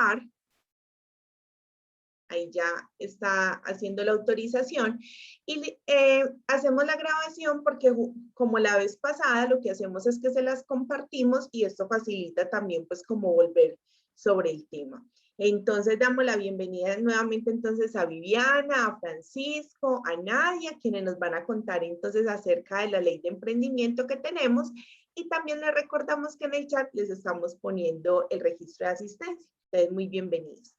grabar. Ahí ya está haciendo la autorización y hacemos la grabación porque como la vez pasada lo que hacemos es que se las compartimos y esto facilita también pues como volver sobre el tema. Entonces damos la bienvenida nuevamente entonces a Viviana, a Francisco, a Nadia, quienes nos van a contar entonces acerca de la ley de emprendimiento que tenemos y también les recordamos que en el chat les estamos poniendo el registro de asistencia. Ustedes muy bienvenidos.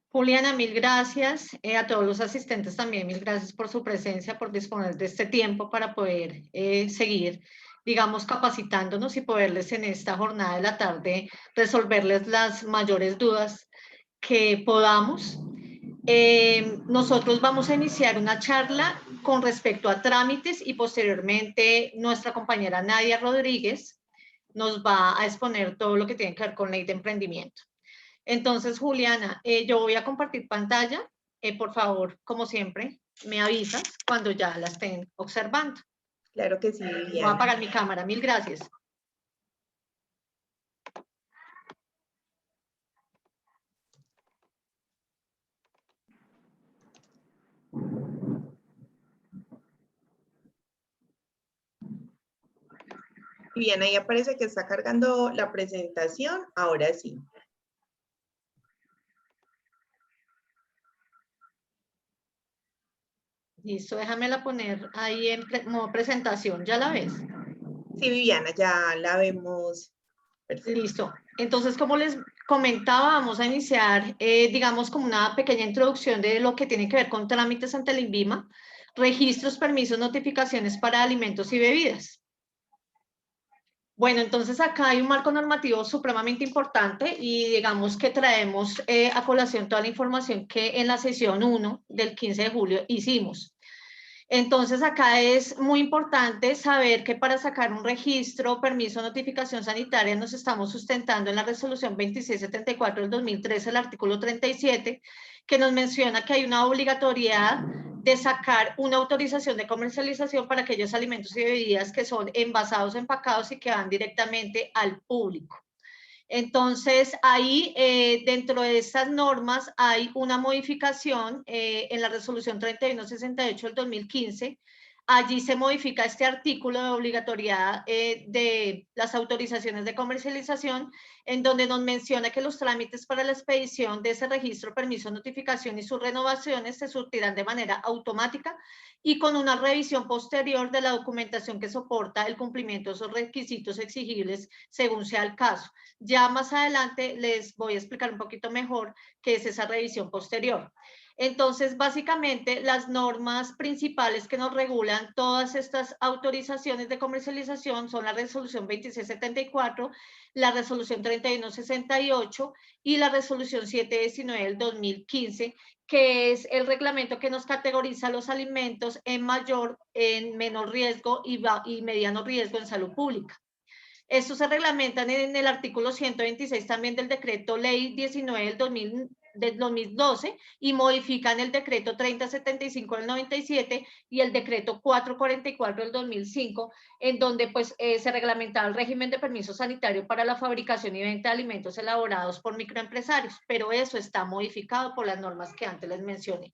Juliana, mil gracias. A todos los asistentes también, mil gracias por su presencia, por disponer de este tiempo para poder seguir, digamos, capacitándonos y poderles en esta jornada de la tarde resolverles las mayores dudas que podamos. Nosotros vamos a iniciar una charla con respecto a trámites y posteriormente nuestra compañera Nadia Rodríguez nos va a exponer todo lo que tiene que ver con ley de emprendimiento. Entonces, Juliana, yo voy a compartir pantalla. Por favor, como siempre, me avisas cuando ya la estén observando. Claro que sí, Viviana. Viviana. Voy a apagar mi cámara. Mil gracias. Viviana, ahí aparece que está cargando la presentación. Ahora sí. Listo, déjamela poner ahí en modo presentación. ¿Ya la ves? Sí, Viviana, ya la vemos. Perfecto. Listo. Entonces, como les comentaba, vamos a iniciar, digamos, como una pequeña introducción de lo que tiene que ver con trámites ante el INVIMA, registros, permisos, notificaciones para alimentos y bebidas. Bueno, entonces acá hay un marco normativo supremamente importante y digamos que traemos a colación toda la información que en la sesión 1 del 15 de julio hicimos. Entonces acá es muy importante saber que para sacar un registro, permiso o notificación sanitaria nos estamos sustentando en la resolución 2674 del 2013, el artículo 37, que nos menciona que hay una obligatoriedad de sacar una autorización de comercialización para aquellos alimentos y bebidas que son envasados, empacados y que van directamente al público. Entonces, ahí dentro de estas normas hay una modificación en la resolución 3168 del 2015. Allí se modifica este artículo de obligatoriedad de las autorizaciones de comercialización, en donde nos menciona que los trámites para la expedición de ese registro, permiso, notificación y sus renovaciones se surtirán de manera automática y con una revisión posterior de la documentación que soporta el cumplimiento de esos requisitos exigibles según sea el caso. Ya más adelante les voy a explicar un poquito mejor qué es esa revisión posterior. Entonces, básicamente, las normas principales que nos regulan todas estas autorizaciones de comercialización son la resolución 2674, la resolución 3168 y la resolución 719 del 2015, que es el reglamento que nos categoriza los alimentos en mayor, en menor riesgo y mediano riesgo en salud pública. Estos se reglamentan en el artículo 126 también del decreto ley 19 del 2012 y modifican el decreto 3075 del 97 y el decreto 444 del 2005, en donde pues se reglamentaba el régimen de permiso sanitario para la fabricación y venta de alimentos elaborados por microempresarios, pero eso está modificado por las normas que antes les mencioné.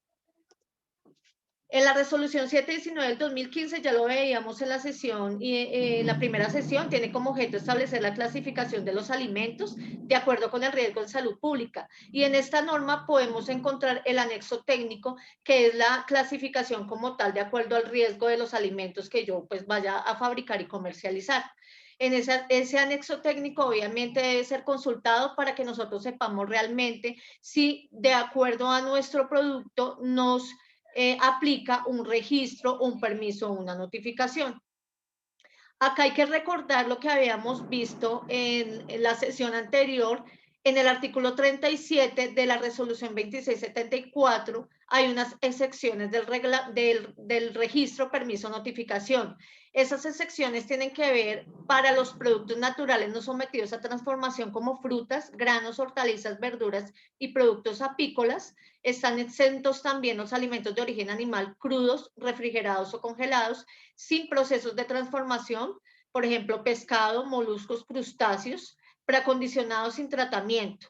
En la resolución 719 del 2015 ya lo veíamos en la sesión, la primera sesión tiene como objeto establecer la clasificación de los alimentos de acuerdo con el riesgo en salud pública. Y en esta norma podemos encontrar el anexo técnico, que es la clasificación como tal de acuerdo al riesgo de los alimentos que yo pues vaya a fabricar y comercializar. En ese anexo técnico obviamente debe ser consultado para que nosotros sepamos realmente si de acuerdo a nuestro producto nos aplica un registro, un permiso o una notificación. Acá hay que recordar lo que habíamos visto en la sesión anterior. En el artículo 37 de la resolución 2674 hay unas excepciones del registro, permiso, notificación. Esas excepciones tienen que ver para los productos naturales no sometidos a transformación como frutas, granos, hortalizas, verduras y productos apícolas. Están exentos también los alimentos de origen animal crudos, refrigerados o congelados, sin procesos de transformación, por ejemplo, pescado, moluscos, crustáceos. preacondicionados sin tratamiento.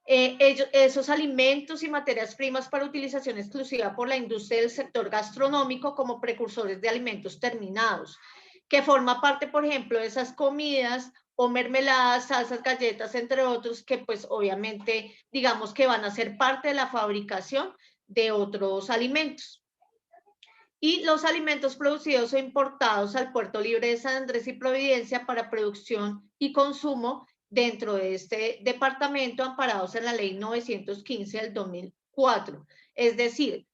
Esos alimentos y materias primas para utilización exclusiva por la industria del sector gastronómico como precursores de alimentos terminados, que forma parte, por ejemplo, de esas comidas o mermeladas, salsas, galletas, entre otros, que pues obviamente digamos que van a ser parte de la fabricación de otros alimentos. Y los alimentos producidos o importados al Puerto Libre de San Andrés y Providencia para producción y consumo dentro de este departamento, amparados en la ley 915 del 2004. Es decir,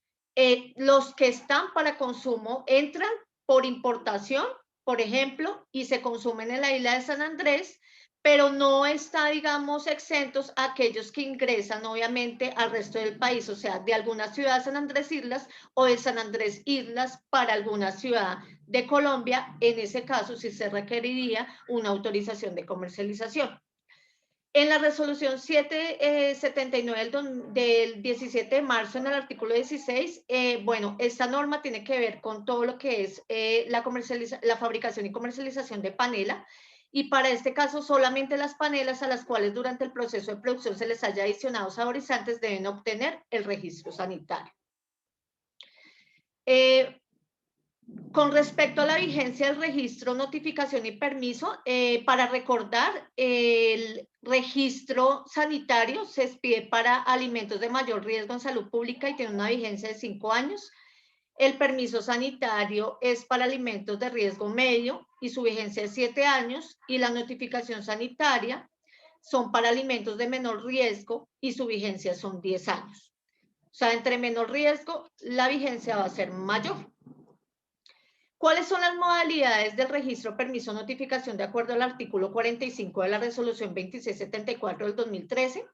los que están para consumo entran por importación, por ejemplo, y se consumen en la isla de San Andrés, pero no está, digamos, exentos a aquellos que ingresan, obviamente, al resto del país, o sea, de alguna ciudad de San Andrés Islas o de San Andrés Islas para alguna ciudad de Colombia. En ese caso, sí se requeriría una autorización de comercialización. En la resolución 779 del 17 de marzo, en el artículo 16, bueno, esta norma tiene que ver con todo lo que es la fabricación y comercialización de panela, y para este caso solamente las panelas a las cuales durante el proceso de producción se les haya adicionado saborizantes deben obtener el registro sanitario. Con respecto a la vigencia del registro, notificación y permiso, para recordar, el registro sanitario se expide para alimentos de mayor riesgo en salud pública y tiene una vigencia de 5 años. El permiso sanitario es para alimentos de riesgo medio y su vigencia es 7 años, y la notificación sanitaria son para alimentos de menor riesgo y su vigencia son 10 años. O sea, entre menor riesgo, la vigencia va a ser mayor. ¿Cuáles son las modalidades del registro, permiso, notificación de acuerdo al artículo 45 de la resolución 2674 del 2013?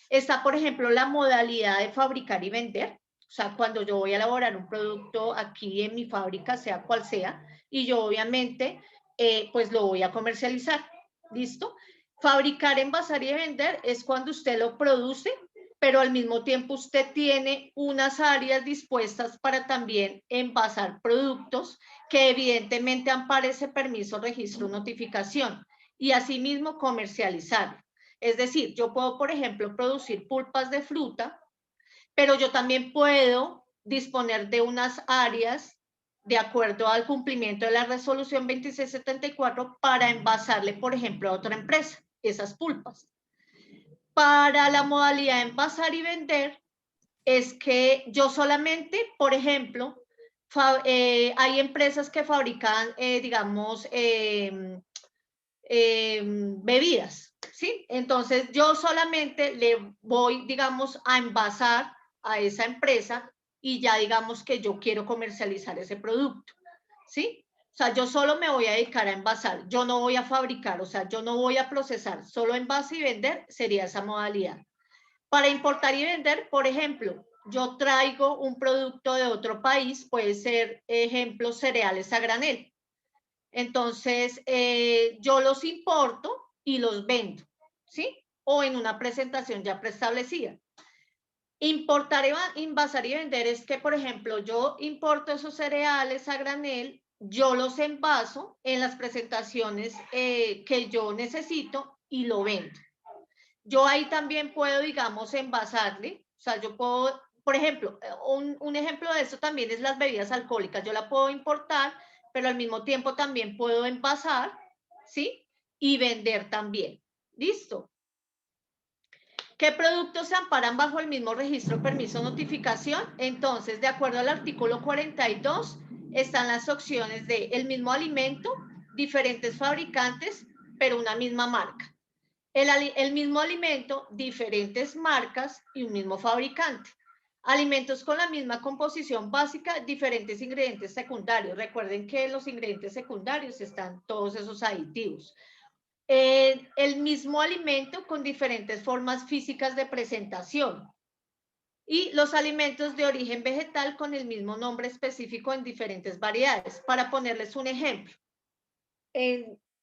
Está, por ejemplo, la modalidad de fabricar y vender. O sea, cuando yo voy a elaborar un producto aquí en mi fábrica, sea cual sea, y yo obviamente pues lo voy a comercializar. ¿Listo? Fabricar, envasar y vender es cuando usted lo produce, pero al mismo tiempo usted tiene unas áreas dispuestas para también envasar productos que evidentemente ampare ese permiso, registro, notificación, y asimismo comercializar. Es decir, yo puedo, por ejemplo, producir pulpas de fruta, pero yo también puedo disponer de unas áreas de acuerdo al cumplimiento de la resolución 2674 para envasarle, por ejemplo, a otra empresa esas pulpas. Para la modalidad de envasar y vender, es que yo solamente, por ejemplo, hay empresas que fabrican, digamos, bebidas, ¿sí? Entonces yo solamente le voy, digamos, a envasar a esa empresa y ya digamos que yo quiero comercializar ese producto, ¿sí? O sea, yo solo me voy a dedicar a envasar, yo no voy a fabricar, o sea, yo no voy a procesar, solo envase y vender sería esa modalidad. Para importar y vender, por ejemplo, yo traigo un producto de otro país, puede ser, ejemplo, cereales a granel. Entonces, yo los importo y los vendo, ¿sí? O en una presentación ya preestablecida. Importar, envasar y vender es que, por ejemplo, yo importo esos cereales a granel, yo los envaso en las presentaciones que yo necesito y lo vendo. Yo ahí también puedo, digamos, envasarle, o sea, yo puedo, por ejemplo, un ejemplo de eso también es las bebidas alcohólicas. Yo la puedo importar, pero al mismo tiempo también puedo envasar, ¿sí? Y vender también. ¿Listo? ¿Qué productos se amparan bajo el mismo registro, permiso, notificación? Entonces, de acuerdo al artículo 42, están las opciones de el mismo alimento, diferentes fabricantes, pero una misma marca. El mismo alimento, diferentes marcas y un mismo fabricante. Alimentos con la misma composición básica, diferentes ingredientes secundarios. Recuerden que en los ingredientes secundarios están todos esos aditivos. El mismo alimento con diferentes formas físicas de presentación. Y los alimentos de origen vegetal con el mismo nombre específico en diferentes variedades. Para ponerles un ejemplo.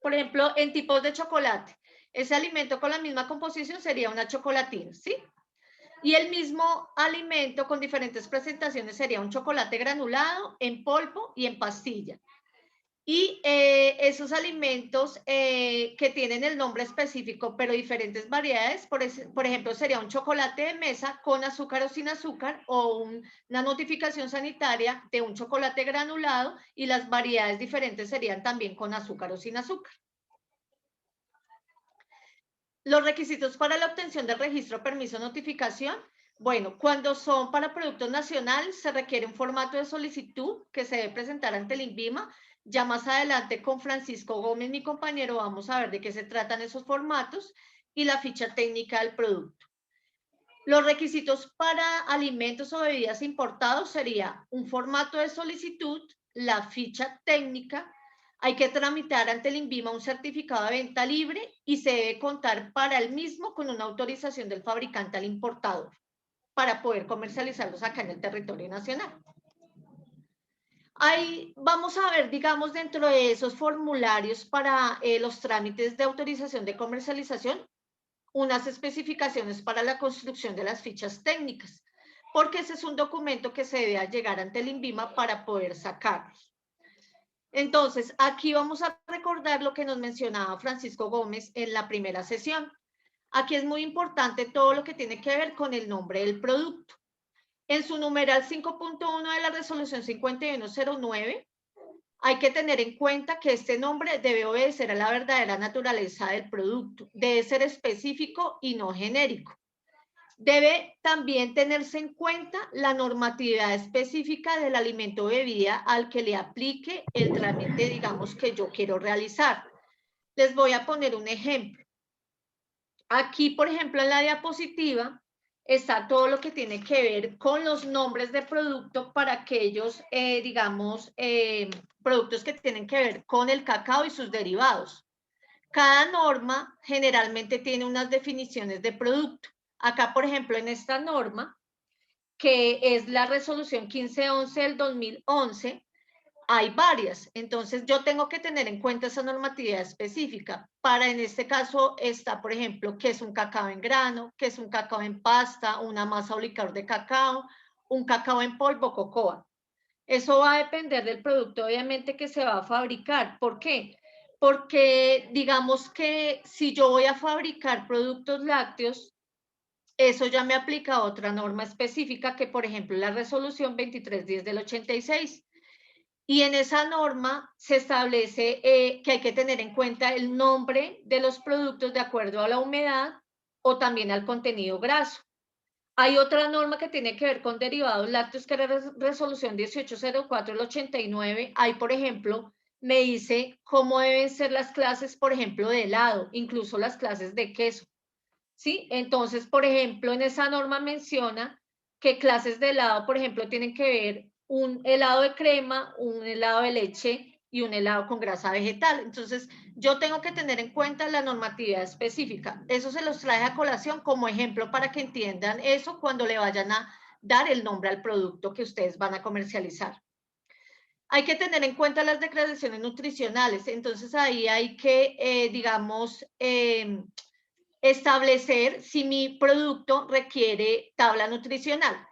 Por ejemplo, en tipos de chocolate. Ese alimento con la misma composición sería una chocolatina, ¿sí? Y el mismo alimento con diferentes presentaciones sería un chocolate granulado, en polvo y en pastilla. Y esos alimentos que tienen el nombre específico, pero diferentes variedades, por ejemplo, sería un chocolate de mesa con azúcar o sin azúcar, o una notificación sanitaria de un chocolate granulado, y las variedades diferentes serían también con azúcar o sin azúcar. Los requisitos para la obtención del registro, permiso, notificación. Bueno, cuando son para productos nacionales, se requiere un formato de solicitud que se debe presentar ante el INVIMA. Ya más adelante con Francisco Gómez, mi compañero, vamos a ver de qué se tratan esos formatos y la ficha técnica del producto. Los requisitos para alimentos o bebidas importados sería un formato de solicitud, la ficha técnica, hay que tramitar ante el INVIMA un certificado de venta libre y se debe contar para el mismo con una autorización del fabricante al importador para poder comercializarlos acá en el territorio nacional. Ahí vamos a ver, digamos, dentro de esos formularios para los trámites de autorización de comercialización, unas especificaciones para la construcción de las fichas técnicas, porque ese es un documento que se debe llegar ante el INVIMA para poder sacarlos. Entonces, aquí vamos a recordar lo que nos mencionaba Francisco Gómez en la primera sesión. Aquí es muy importante todo lo que tiene que ver con el nombre del producto. En su numeral 5.1 de la resolución 5109, hay que tener en cuenta que este nombre debe obedecer a la verdadera naturaleza del producto, debe ser específico y no genérico. Debe también tenerse en cuenta la normatividad específica del alimento o bebida al que le aplique el trámite, digamos, que yo quiero realizar. Les voy a poner un ejemplo. Aquí, por ejemplo, en la diapositiva está todo lo que tiene que ver con los nombres de producto para aquellos, digamos, productos que tienen que ver con el cacao y sus derivados. Cada norma generalmente tiene unas definiciones de producto. Acá, por ejemplo, en esta norma, que es la resolución 1511 del 2011, hay varias, entonces yo tengo que tener en cuenta esa normatividad específica. Para en este caso está, por ejemplo, qué es un cacao en grano, qué es un cacao en pasta, una masa o licor de cacao, un cacao en polvo, cocoa. Eso va a depender del producto, obviamente, que se va a fabricar. ¿Por qué? Porque digamos que si yo voy a fabricar productos lácteos, eso ya me aplica a otra norma específica que, por ejemplo, la resolución 2310 del 86. Y en esa norma se establece que hay que tener en cuenta el nombre de los productos de acuerdo a la humedad o también al contenido graso. Hay otra norma que tiene que ver con derivados lácteos, que era resolución 1804 del 89. Ahí, por ejemplo, me dice cómo deben ser las clases, por ejemplo, de helado, incluso las clases de queso. ¿Sí? Entonces, por ejemplo, en esa norma menciona que clases de helado, por ejemplo, tienen que ver un helado de crema, un helado de leche y un helado con grasa vegetal. Entonces, yo tengo que tener en cuenta la normatividad específica. Eso se los traje a colación como ejemplo para que entiendan eso cuando le vayan a dar el nombre al producto que ustedes van a comercializar. Hay que tener en cuenta las declaraciones nutricionales. Entonces, ahí hay que, digamos, establecer si mi producto requiere tabla nutricional.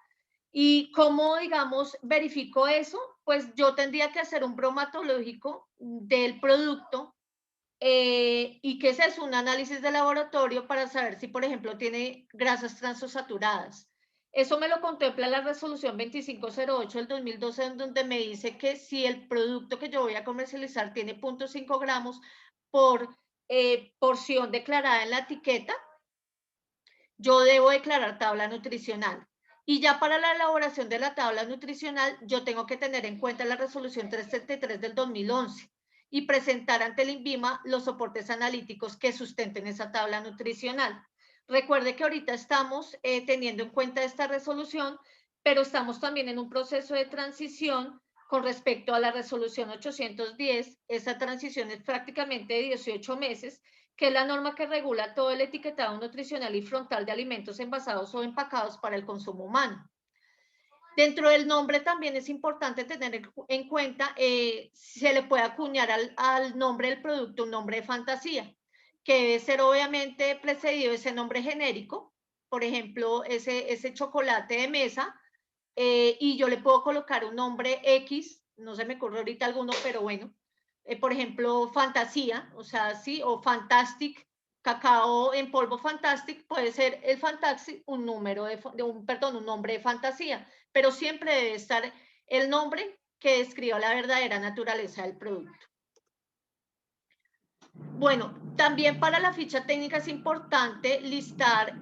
¿Y cómo, digamos, verifico eso? Pues yo tendría que hacer un bromatológico del producto y que ese es un análisis de laboratorio para saber si, por ejemplo, tiene grasas transosaturadas. Eso me lo contempla la resolución 2508 del 2012, en donde me dice que si el producto que yo voy a comercializar tiene 0.5 gramos por porción declarada en la etiqueta, yo debo declarar tabla nutricional. Y ya para la elaboración de la tabla nutricional, yo tengo que tener en cuenta la resolución 333 del 2011 y presentar ante el INVIMA los soportes analíticos que sustenten esa tabla nutricional. Recuerde que ahorita estamos teniendo en cuenta esta resolución, pero estamos también en un proceso de transición con respecto a la resolución 810. Esa transición es prácticamente de 18 meses, que es la norma que regula todo el etiquetado nutricional y frontal de alimentos envasados o empacados para el consumo humano. Dentro del nombre también es importante tener en cuenta, se le puede acuñar al nombre del producto un nombre de fantasía, que debe ser obviamente precedido de ese nombre genérico, por ejemplo, ese chocolate de mesa, y yo le puedo colocar un nombre X, no se me ocurre ahorita alguno, pero bueno, por ejemplo, fantasía, o sea, sí, o fantastic, cacao en polvo fantastic, puede ser el fantastic un número un nombre de fantasía, pero siempre debe estar el nombre que describa la verdadera naturaleza del producto. Bueno, también para la ficha técnica es importante listar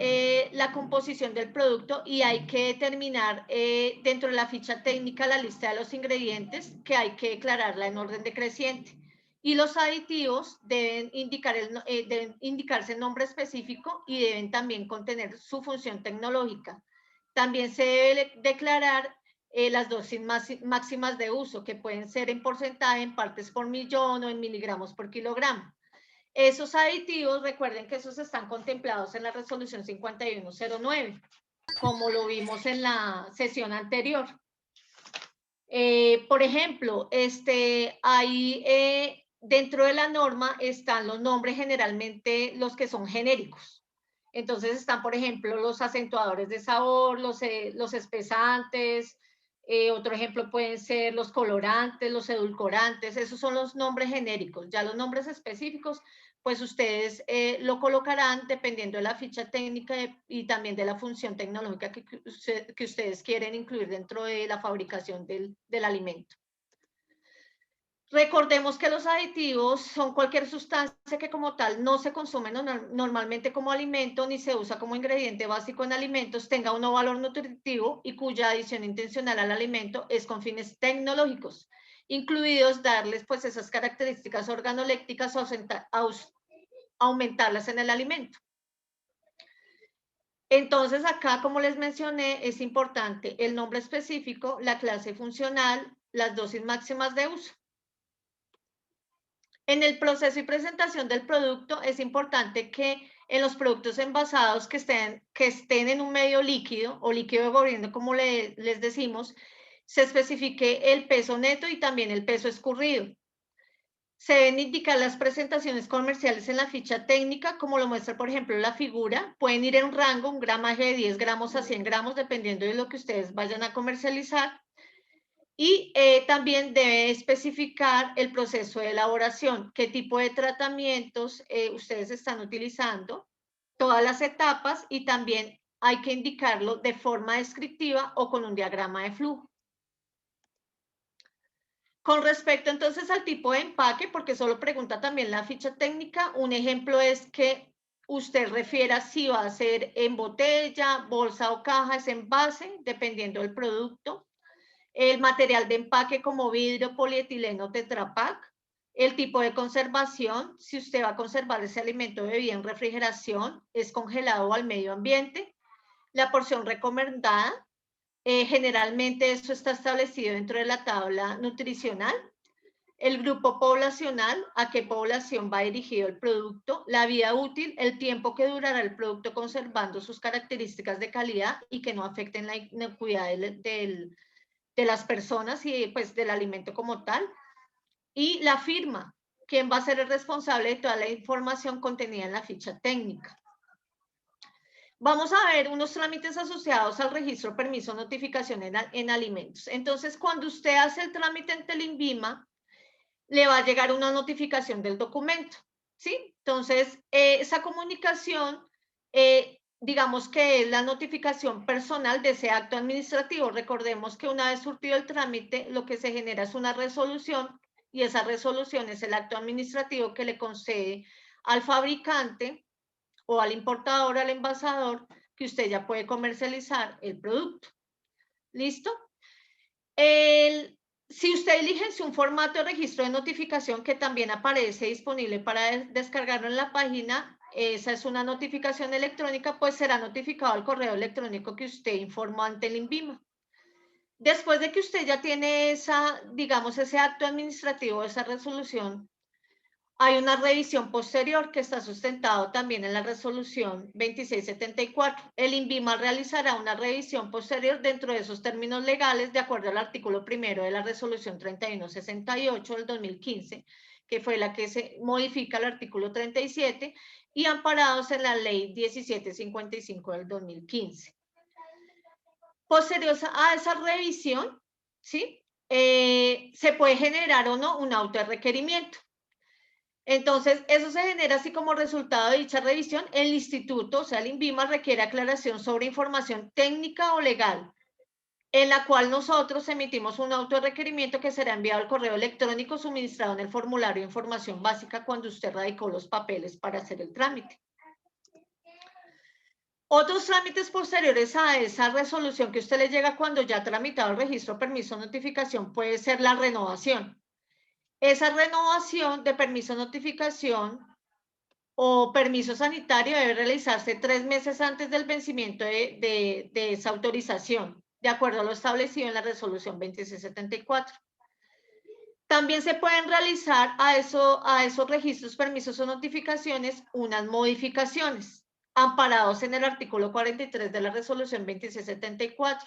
la composición del producto y hay que determinar dentro de la ficha técnica la lista de los ingredientes que hay que declararla en orden decreciente. Y los aditivos deben indicarse el nombre específico y deben también contener su función tecnológica. También se debe declarar las dosis máximas de uso, que pueden ser en porcentaje, en partes por millón o en miligramos por kilogramo. Esos aditivos, recuerden que esos están contemplados en la resolución 5109, como lo vimos en la sesión anterior. Por ejemplo, dentro de la norma están los nombres generalmente los que son genéricos. Entonces están, por ejemplo, los acentuadores de sabor, los espesantes, otro ejemplo pueden ser los colorantes, los edulcorantes, esos son los nombres genéricos. Ya los nombres específicos, pues ustedes lo colocarán dependiendo de la ficha técnica y también de la función tecnológica que ustedes quieren incluir dentro de la fabricación del alimento. Recordemos que los aditivos son cualquier sustancia que como tal no se consume normalmente como alimento ni se usa como ingrediente básico en alimentos, tenga un valor nutritivo y cuya adición intencional al alimento es con fines tecnológicos, incluidos darles pues esas características organolépticas o aumentarlas en el alimento. Entonces acá, como les mencioné, es importante el nombre específico, la clase funcional, las dosis máximas de uso. En el proceso y presentación del producto es importante que en los productos envasados que estén en un medio líquido o líquido de gobierno, como les decimos, se especifique el peso neto y también el peso escurrido. Se deben indicar las presentaciones comerciales en la ficha técnica, como lo muestra, por ejemplo, la figura. Pueden ir en un rango, un gramaje de 10 gramos a 100 gramos, dependiendo de lo que ustedes vayan a comercializar. Y también debe especificar el proceso de elaboración, qué tipo de tratamientos ustedes están utilizando, todas las etapas y también hay que indicarlo de forma descriptiva o con un diagrama de flujo. Con respecto entonces al tipo de empaque, porque eso lo pregunta también la ficha técnica, un ejemplo es que usted refiera si va a ser en botella, bolsa o caja, es envase, dependiendo del producto. El material de empaque como vidrio, polietileno, Tetra Pak, el tipo de conservación, si usted va a conservar ese alimento de bebida en refrigeración, es congelado o al medio ambiente, la porción recomendada, generalmente eso está establecido dentro de la tabla nutricional, el grupo poblacional, a qué población va dirigido el producto, la vida útil, el tiempo que durará el producto conservando sus características de calidad y que no afecten la inocuidad de las personas y pues del alimento como tal, y la firma, quién va a ser el responsable de toda la información contenida en la ficha técnica. Vamos a ver unos trámites asociados al registro, permiso, notificación en alimentos. Entonces, cuando usted hace el trámite en Telinvima, le va a llegar una notificación del documento, ¿sí? Entonces, esa comunicación, digamos que es la notificación personal de ese acto administrativo. Recordemos que una vez surtido el trámite, lo que se genera es una resolución y esa resolución es el acto administrativo que le concede al fabricante o al importador, al envasador, que usted ya puede comercializar el producto. ¿Listo? Si usted elige un formato de registro de notificación que también aparece disponible para descargarlo en la página, esa es una notificación electrónica, pues será notificado al correo electrónico que usted informó ante el INVIMA. Después de que usted ya tiene digamos, ese acto administrativo, esa resolución, hay una revisión posterior que está sustentado también en la resolución 2674. El INVIMA realizará una revisión posterior dentro de esos términos legales de acuerdo al artículo primero de la resolución 3168 del 2015, que fue la que se modifica el artículo 37 y amparados en la ley 1755 del 2015. Posterior a esa revisión, ¿sí? se puede generar o no un auto de requerimiento. Entonces, eso se genera así como resultado de dicha revisión. El instituto, o sea, el INVIMA, requiere aclaración sobre información técnica o legal, en la cual nosotros emitimos un auto de requerimiento que será enviado al correo electrónico suministrado en el formulario de información básica cuando usted radicó los papeles para hacer el trámite. Otros trámites posteriores a esa resolución que usted le llega cuando ya ha tramitado el registro, permiso, notificación, puede ser la renovación. Esa renovación de permiso, notificación o permiso sanitario debe realizarse 3 meses antes del vencimiento de esa autorización, de acuerdo a lo establecido en la resolución 2674. También se pueden realizar a esos registros, permisos o notificaciones unas modificaciones, amparados en el artículo 43 de la resolución 2674,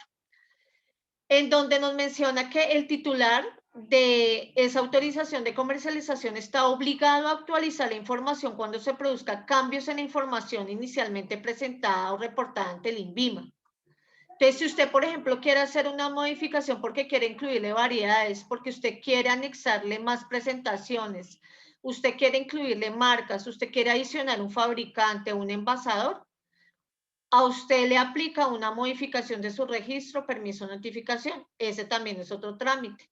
en donde nos menciona que el titular de esa autorización de comercialización está obligado a actualizar la información cuando se produzca cambios en la información inicialmente presentada o reportada ante el INVIMA. Entonces, si usted, por ejemplo, quiere hacer una modificación porque quiere incluirle variedades, porque usted quiere anexarle más presentaciones, usted quiere incluirle marcas, usted quiere adicionar un fabricante, un envasador, a usted le aplica una modificación de su registro, permiso, notificación. Ese también es otro trámite.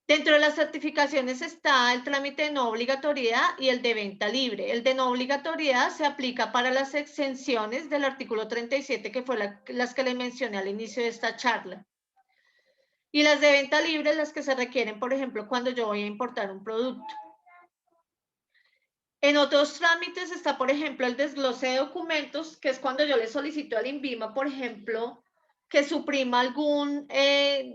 Dentro de las certificaciones está el trámite de no obligatoriedad y el de venta libre. El de no obligatoriedad se aplica para las exenciones del artículo 37, que fue las que le mencioné al inicio de esta charla. Y las de venta libre, las que se requieren, por ejemplo, cuando yo voy a importar un producto. En otros trámites está, por ejemplo, el desglose de documentos, que es cuando yo le solicito al INVIMA, por ejemplo, que suprima algún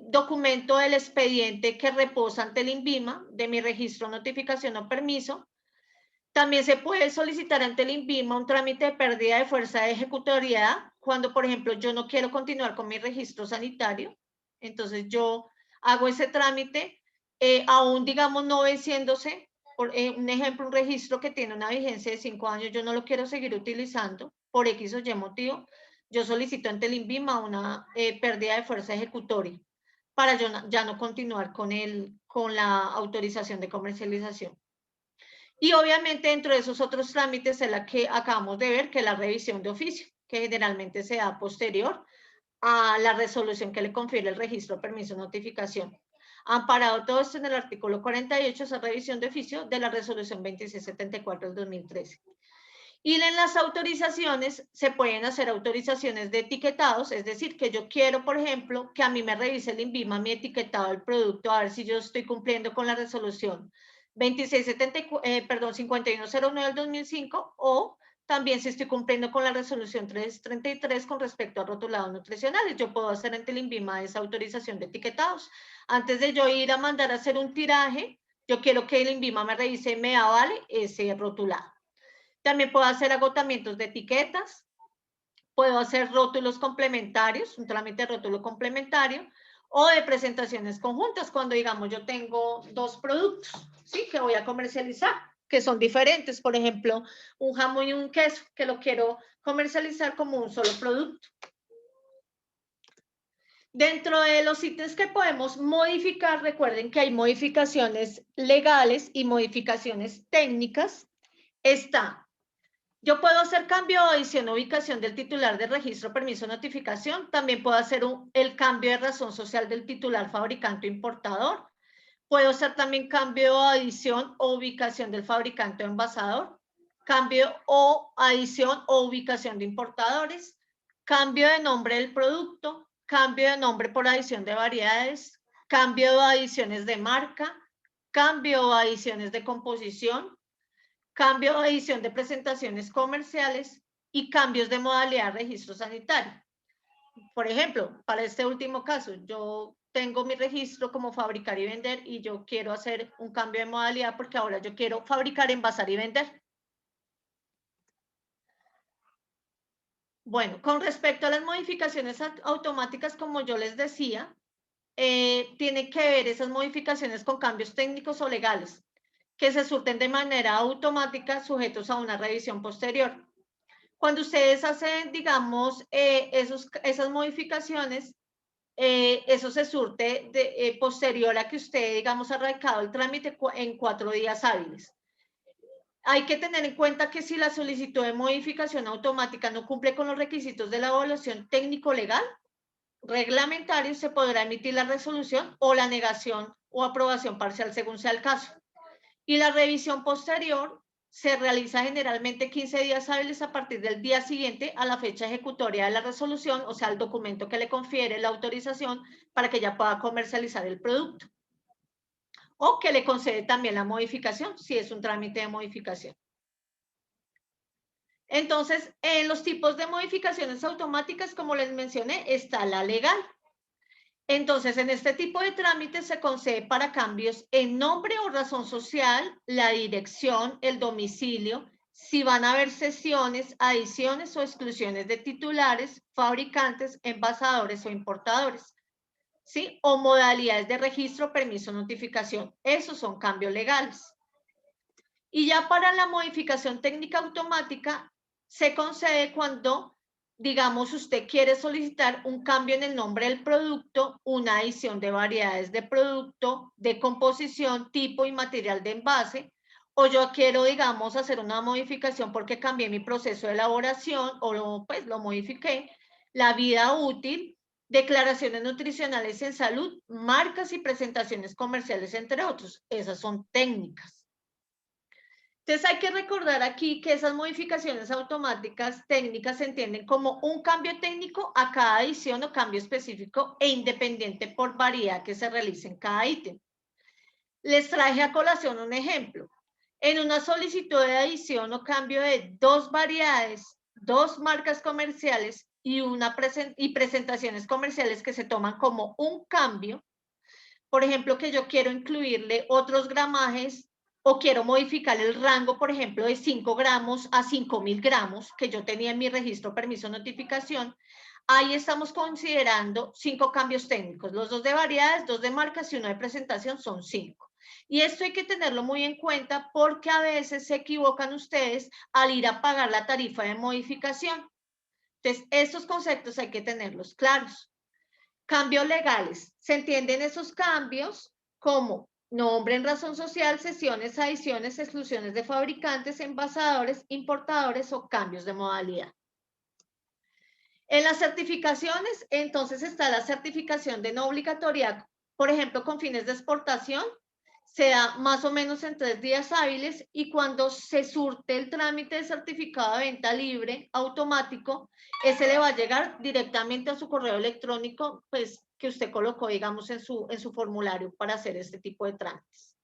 documento del expediente que reposa ante el INVIMA, de mi registro, notificación o permiso. También se puede solicitar ante el INVIMA un trámite de pérdida de fuerza de ejecutoriedad, cuando, por ejemplo, yo no quiero continuar con mi registro sanitario. Entonces, yo hago ese trámite, aún, digamos, no venciéndose. Por un ejemplo, un registro que tiene una vigencia de 5 años, yo no lo quiero seguir utilizando por X o Y motivo, yo solicito ante el INVIMA una pérdida de fuerza ejecutoria para yo ya no continuar con la autorización de comercialización. Y obviamente dentro de esos otros trámites es la que acabamos de ver, que es la revisión de oficio, que generalmente se da posterior a la resolución que le confiere el registro, permiso, notificación. Amparado todo esto en el artículo 48, esa revisión de oficio de la resolución 2674 del 2013. Y en las autorizaciones se pueden hacer autorizaciones de etiquetados, es decir, que yo quiero, por ejemplo, que a mí me revise el INVIMA mi etiquetado del producto, a ver si yo estoy cumpliendo con la resolución 5109 del 2005, o también si estoy cumpliendo con la resolución 333 con respecto a rotulados nutricionales. Yo puedo hacer ante el INVIMA esa autorización de etiquetados. Antes de yo ir a mandar a hacer un tiraje, yo quiero que el INVIMA me revise y me avale ese rotulado. También puedo hacer agotamientos de etiquetas, puedo hacer rótulos complementarios, un trámite de rótulo complementario, o de presentaciones conjuntas, cuando digamos yo tengo 2 productos, ¿sí?, que voy a comercializar, que son diferentes, por ejemplo, un jamón y un queso, que lo quiero comercializar como un solo producto. Dentro de los ítems que podemos modificar, recuerden que hay modificaciones legales y modificaciones técnicas. Yo puedo hacer cambio o adición o ubicación del titular de registro, permiso, notificación. También puedo hacer el cambio de razón social del titular, fabricante o importador. Puedo hacer también cambio o adición o ubicación del fabricante o envasador. Cambio o adición o ubicación de importadores. Cambio de nombre del producto. Cambio de nombre por adición de variedades. Cambio o adiciones de marca. Cambio o adiciones de composición. Cambio o edición de presentaciones comerciales y cambios de modalidad de registro sanitario. Por ejemplo, para este último caso, yo tengo mi registro como fabricar y vender y yo quiero hacer un cambio de modalidad porque ahora yo quiero fabricar, envasar y vender. Bueno, con respecto a las modificaciones automáticas, como yo les decía, tiene que ver esas modificaciones con cambios técnicos o legales que se surten de manera automática sujetos a una revisión posterior. Cuando ustedes hacen, digamos, esas modificaciones, eso se surte posterior a que usted, digamos, ha radicado el trámite en 4 días hábiles. Hay que tener en cuenta que si la solicitud de modificación automática no cumple con los requisitos de la evaluación técnico-legal, reglamentario, se podrá emitir la resolución o la negación o aprobación parcial según sea el caso. Y la revisión posterior se realiza generalmente 15 días hábiles a partir del día siguiente a la fecha ejecutoria de la resolución, o sea, el documento que le confiere la autorización para que ya pueda comercializar el producto. O que le concede también la modificación, si es un trámite de modificación. Entonces, en los tipos de modificaciones automáticas, como les mencioné, está la legal. Entonces, en este tipo de trámites se concede para cambios en nombre o razón social, la dirección, el domicilio, si van a haber cesiones, adiciones o exclusiones de titulares, fabricantes, envasadores o importadores, ¿sí? O modalidades de registro, permiso, notificación. Esos son cambios legales. Y ya para la modificación técnica automática se concede cuando, digamos, usted quiere solicitar un cambio en el nombre del producto, una adición de variedades de producto, de composición, tipo y material de envase, o yo quiero, digamos, hacer una modificación porque cambié mi proceso de elaboración o pues lo modifiqué, la vida útil, declaraciones nutricionales en salud, marcas y presentaciones comerciales, entre otros. Esas son técnicas. Entonces hay que recordar aquí que esas modificaciones automáticas técnicas se entienden como un cambio técnico a cada adición o cambio específico e independiente por variedad que se realice en cada ítem. Les traje a colación un ejemplo. En una solicitud de adición o cambio de 2 variedades, 2 marcas comerciales y presentaciones comerciales que se toman como un cambio, por ejemplo, que yo quiero incluirle otros gramajes o quiero modificar el rango, por ejemplo, de 5 gramos a 5.000 gramos que yo tenía en mi registro permiso notificación, ahí estamos considerando 5 cambios técnicos, los 2 de variedades, 2 de marcas y 1 de presentación son 5. Y esto hay que tenerlo muy en cuenta porque a veces se equivocan ustedes al ir a pagar la tarifa de modificación. Entonces, estos conceptos hay que tenerlos claros. Cambios legales. Se entienden esos cambios como nombre en razón social, cesiones, adiciones, exclusiones de fabricantes, envasadores, importadores o cambios de modalidad. En las certificaciones, entonces está la certificación de no obligatoriedad, por ejemplo, con fines de exportación, se da más o menos en 3 días hábiles y cuando se surte el trámite de certificado de venta libre automático, ese le va a llegar directamente a su correo electrónico, pues que usted colocó, digamos, en su formulario para hacer este tipo de trámites.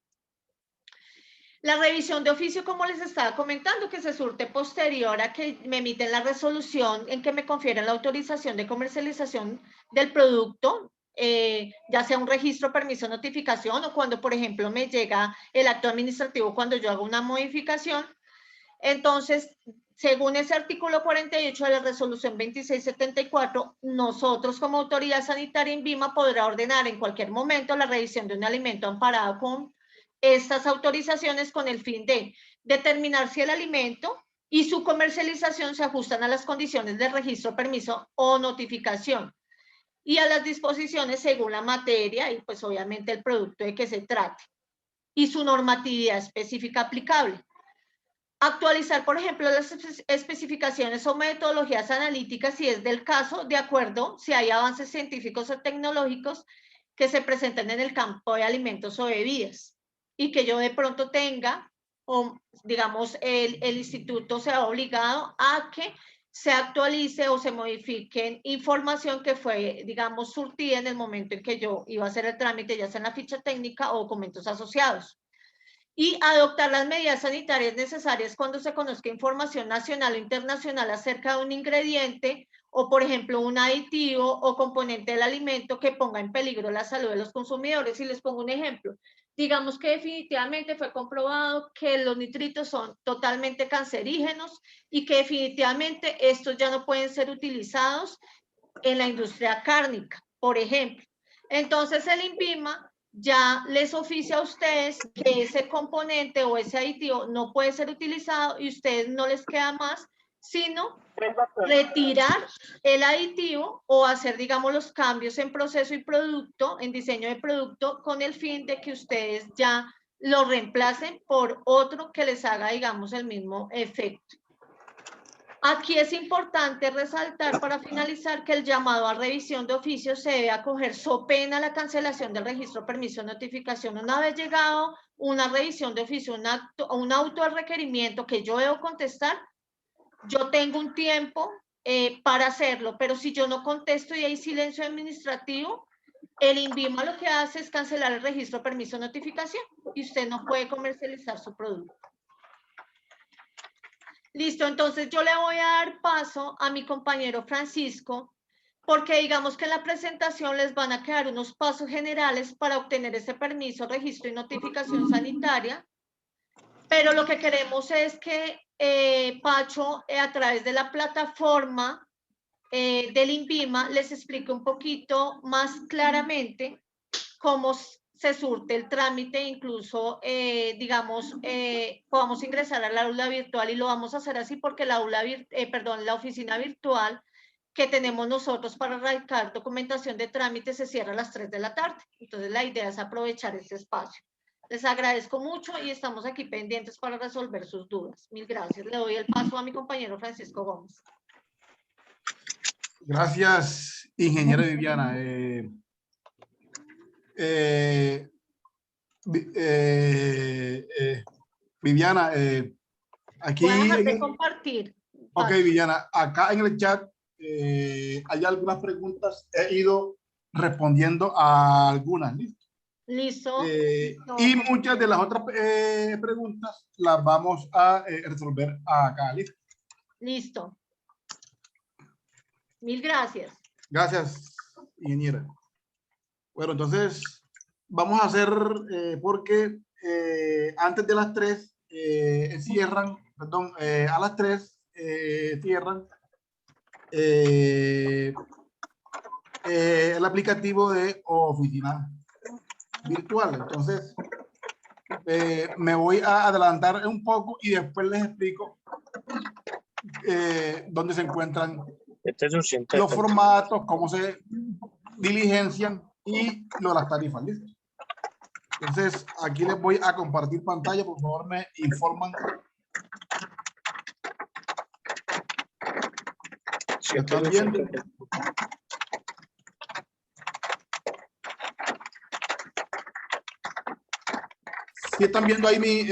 La revisión de oficio, como les estaba comentando, que se surte posterior a que me emiten la resolución en que me confieren la autorización de comercialización del producto, ya sea un registro, permiso, notificación o cuando, por ejemplo, me llega el acto administrativo cuando yo hago una modificación. Entonces, según ese artículo 48 de la resolución 2674, nosotros como autoridad sanitaria INVIMA podrá ordenar en cualquier momento la revisión de un alimento amparado con estas autorizaciones con el fin de determinar si el alimento y su comercialización se ajustan a las condiciones de registro, permiso o notificación y a las disposiciones según la materia y pues obviamente el producto de que se trate y su normatividad específica aplicable. Actualizar, por ejemplo, las especificaciones o metodologías analíticas si es del caso, de acuerdo si hay avances científicos o tecnológicos que se presenten en el campo de alimentos o bebidas y que yo de pronto tenga, o digamos, el instituto sea obligado a que se actualice o se modifique información que fue, digamos, surtida en el momento en que yo iba a hacer el trámite, ya sea en la ficha técnica o documentos asociados. Y adoptar las medidas sanitarias necesarias cuando se conozca información nacional o internacional acerca de un ingrediente o, por ejemplo, un aditivo o componente del alimento que ponga en peligro la salud de los consumidores. Y les pongo un ejemplo. Digamos que definitivamente fue comprobado que los nitritos son totalmente cancerígenos y que definitivamente estos ya no pueden ser utilizados en la industria cárnica, por ejemplo. Entonces el INVIMA ya les oficia a ustedes que ese componente o ese aditivo no puede ser utilizado y a ustedes no les queda más sino retirar el aditivo o hacer, digamos, los cambios en proceso y producto, en diseño de producto, con el fin de que ustedes ya lo reemplacen por otro que les haga, digamos, el mismo efecto. Aquí es importante resaltar, para finalizar, que el llamado a revisión de oficio se debe acoger so pena la cancelación del registro, permiso, notificación. Una vez llegado una revisión de oficio, un auto de requerimiento que yo debo contestar, yo tengo un tiempo para hacerlo, pero si yo no contesto y hay silencio administrativo, el INVIMA lo que hace es cancelar el registro, permiso, notificación y usted no puede comercializar su producto. Listo, entonces yo le voy a dar paso a mi compañero Francisco, porque digamos que en la presentación les van a quedar unos pasos generales para obtener ese permiso, registro y notificación sanitaria, pero lo que queremos es que Pacho, a través de la plataforma del INVIMA, les explique un poquito más claramente cómo se surte el trámite, incluso, digamos, podamos ingresar al aula virtual y lo vamos a hacer así porque la oficina virtual que tenemos nosotros para radicar documentación de trámite se cierra a las 3 de la tarde. Entonces, la idea es aprovechar este espacio. Les agradezco mucho y estamos aquí pendientes para resolver sus dudas. Mil gracias. Le doy el paso a mi compañero Francisco Gómez. Gracias, ingeniera Viviana. Viviana, aquí... Voy a dejar de compartir. Ok, Viviana, acá en el chat hay algunas preguntas. He ido respondiendo a algunas. ¿Listo? Listo. Y muchas de las otras preguntas las vamos a resolver acá. ¿Listo? Listo. Mil gracias. Gracias, ingeniera. Bueno, entonces vamos a hacer, porque antes de las 3 cierran, perdón, a las 3 cierran el aplicativo de oficina virtual. Entonces, me voy a adelantar un poco y después les explico dónde se encuentran los formatos, cómo se diligencian y lo de las tarifas. ¿Listo? Entonces, aquí les voy a compartir pantalla. Por favor, me informan. ¿Se están viendo? ¿Sí están viendo ahí mi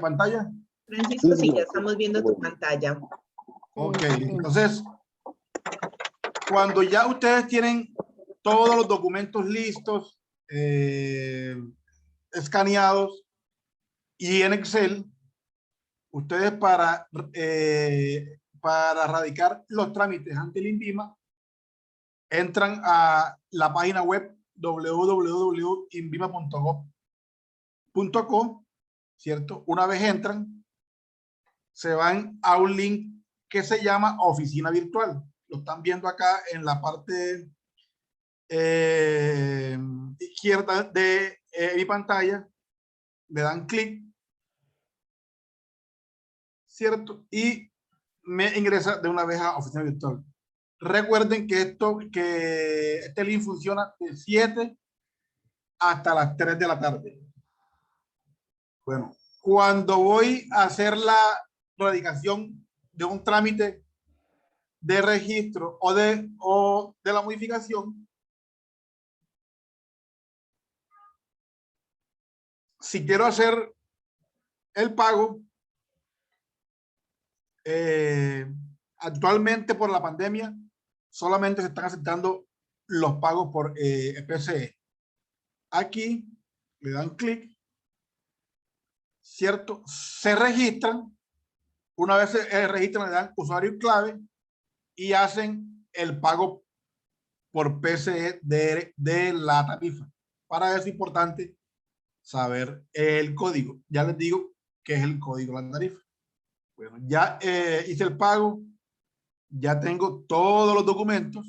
pantalla? Francisco, sí, ya estamos viendo tu pantalla. Ok, entonces, cuando ya ustedes tienen todos los documentos listos, escaneados y en Excel, ustedes para radicar los trámites ante el INVIMA, entran a la página web www.invima.gov.co, ¿cierto? Una vez entran, se van a un link que se llama Oficina Virtual. Lo están viendo acá en la parte izquierda de mi pantalla. Le dan clic, ¿cierto? Y me ingresa de una vez a Oficina Virtual. Recuerden que este link funciona de 7 hasta las 3 de la tarde. Bueno, cuando voy a hacer la radicación de un trámite de registro o de la modificación, si quiero hacer el pago, actualmente por la pandemia solamente se están aceptando los pagos por PCE. Aquí le dan clic, ¿cierto? Se registran. Una vez se registran, le dan usuario y clave y hacen el pago por PCE de la tarifa. Para eso es importante saber el código. Ya les digo qué es el código de la tarifa. Bueno, ya hice el pago, ya tengo todos los documentos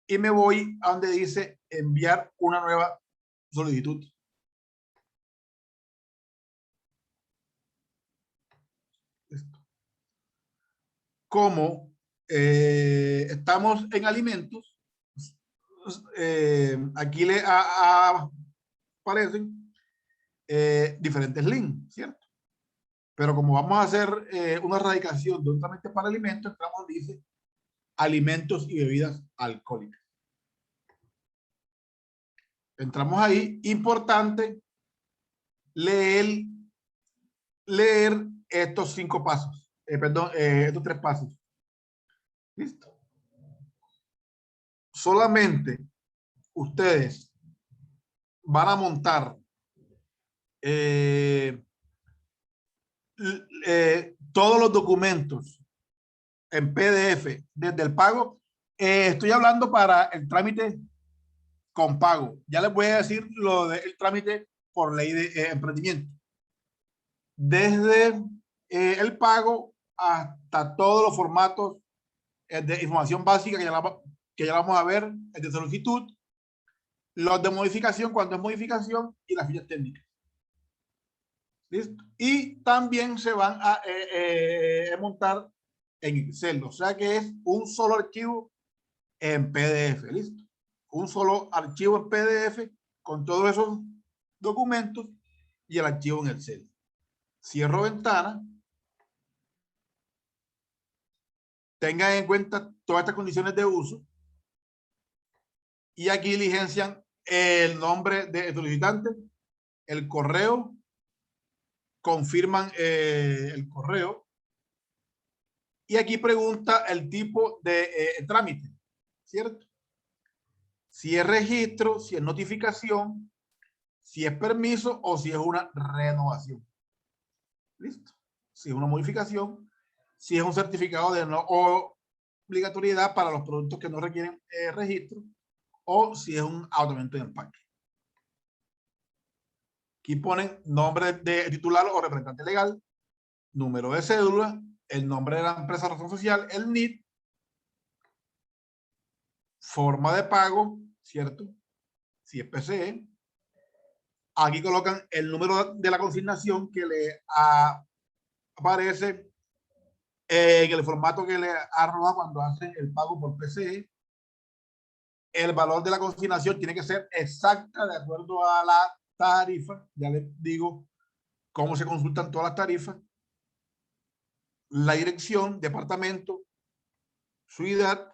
y me voy a donde dice enviar una nueva solicitud. Listo. como estamos en alimentos, aquí le aparecen diferentes links, ¿cierto? Pero como vamos a hacer una erradicación de un trámite para alimentos, entramos, dice, alimentos y bebidas alcohólicas. Entramos ahí, importante leer estos 5 pasos, estos 3 pasos. ¿Listo? Solamente ustedes van a montar todos los documentos en PDF desde el pago. Estoy hablando para el trámite con pago. Ya les voy a decir lo del trámite por ley de emprendimiento. Desde el pago hasta todos los formatos de información básica que ya vamos a ver, el de solicitud, los de modificación cuando es modificación y las fichas técnicas. ¿Listo? Y también se van a montar en Excel, o sea que es un solo archivo en PDF. ¿Listo? Un solo archivo en PDF con todos esos documentos y el archivo en Excel. Cierro ventana. Tengan en cuenta todas estas condiciones de uso. Y aquí diligencian el nombre del solicitante, el correo, confirman el correo. Y aquí pregunta el tipo de trámite, ¿cierto? Si es registro, si es notificación, si es permiso o si es una renovación. ¿Listo? Si es una modificación, si es un certificado de no obligatoriedad para los productos que no requieren registro, o si es un automento de empaque. Aquí ponen nombre de titular o representante legal, número de cédula, el nombre de la empresa de razón social, el NIT, forma de pago, ¿cierto? Si es PCE. Aquí colocan el número de la consignación que le aparece en el formato que le arroja cuando hacen el pago por PCE. El valor de la consignación tiene que ser exacta de acuerdo a la tarifa. Ya les digo cómo se consultan todas las tarifas. La dirección, departamento, ciudad.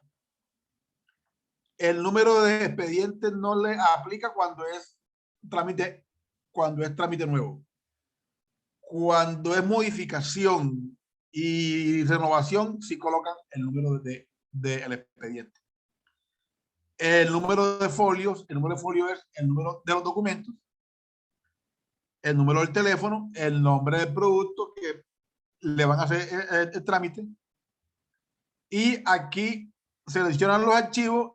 El número de expediente no le aplica cuando es trámite nuevo. Cuando es modificación y renovación, sí colocan el número del expediente. El número de folios, el número de folio es el número de los documentos, el número del teléfono, el nombre del producto que le van a hacer el trámite. Y aquí seleccionan los archivos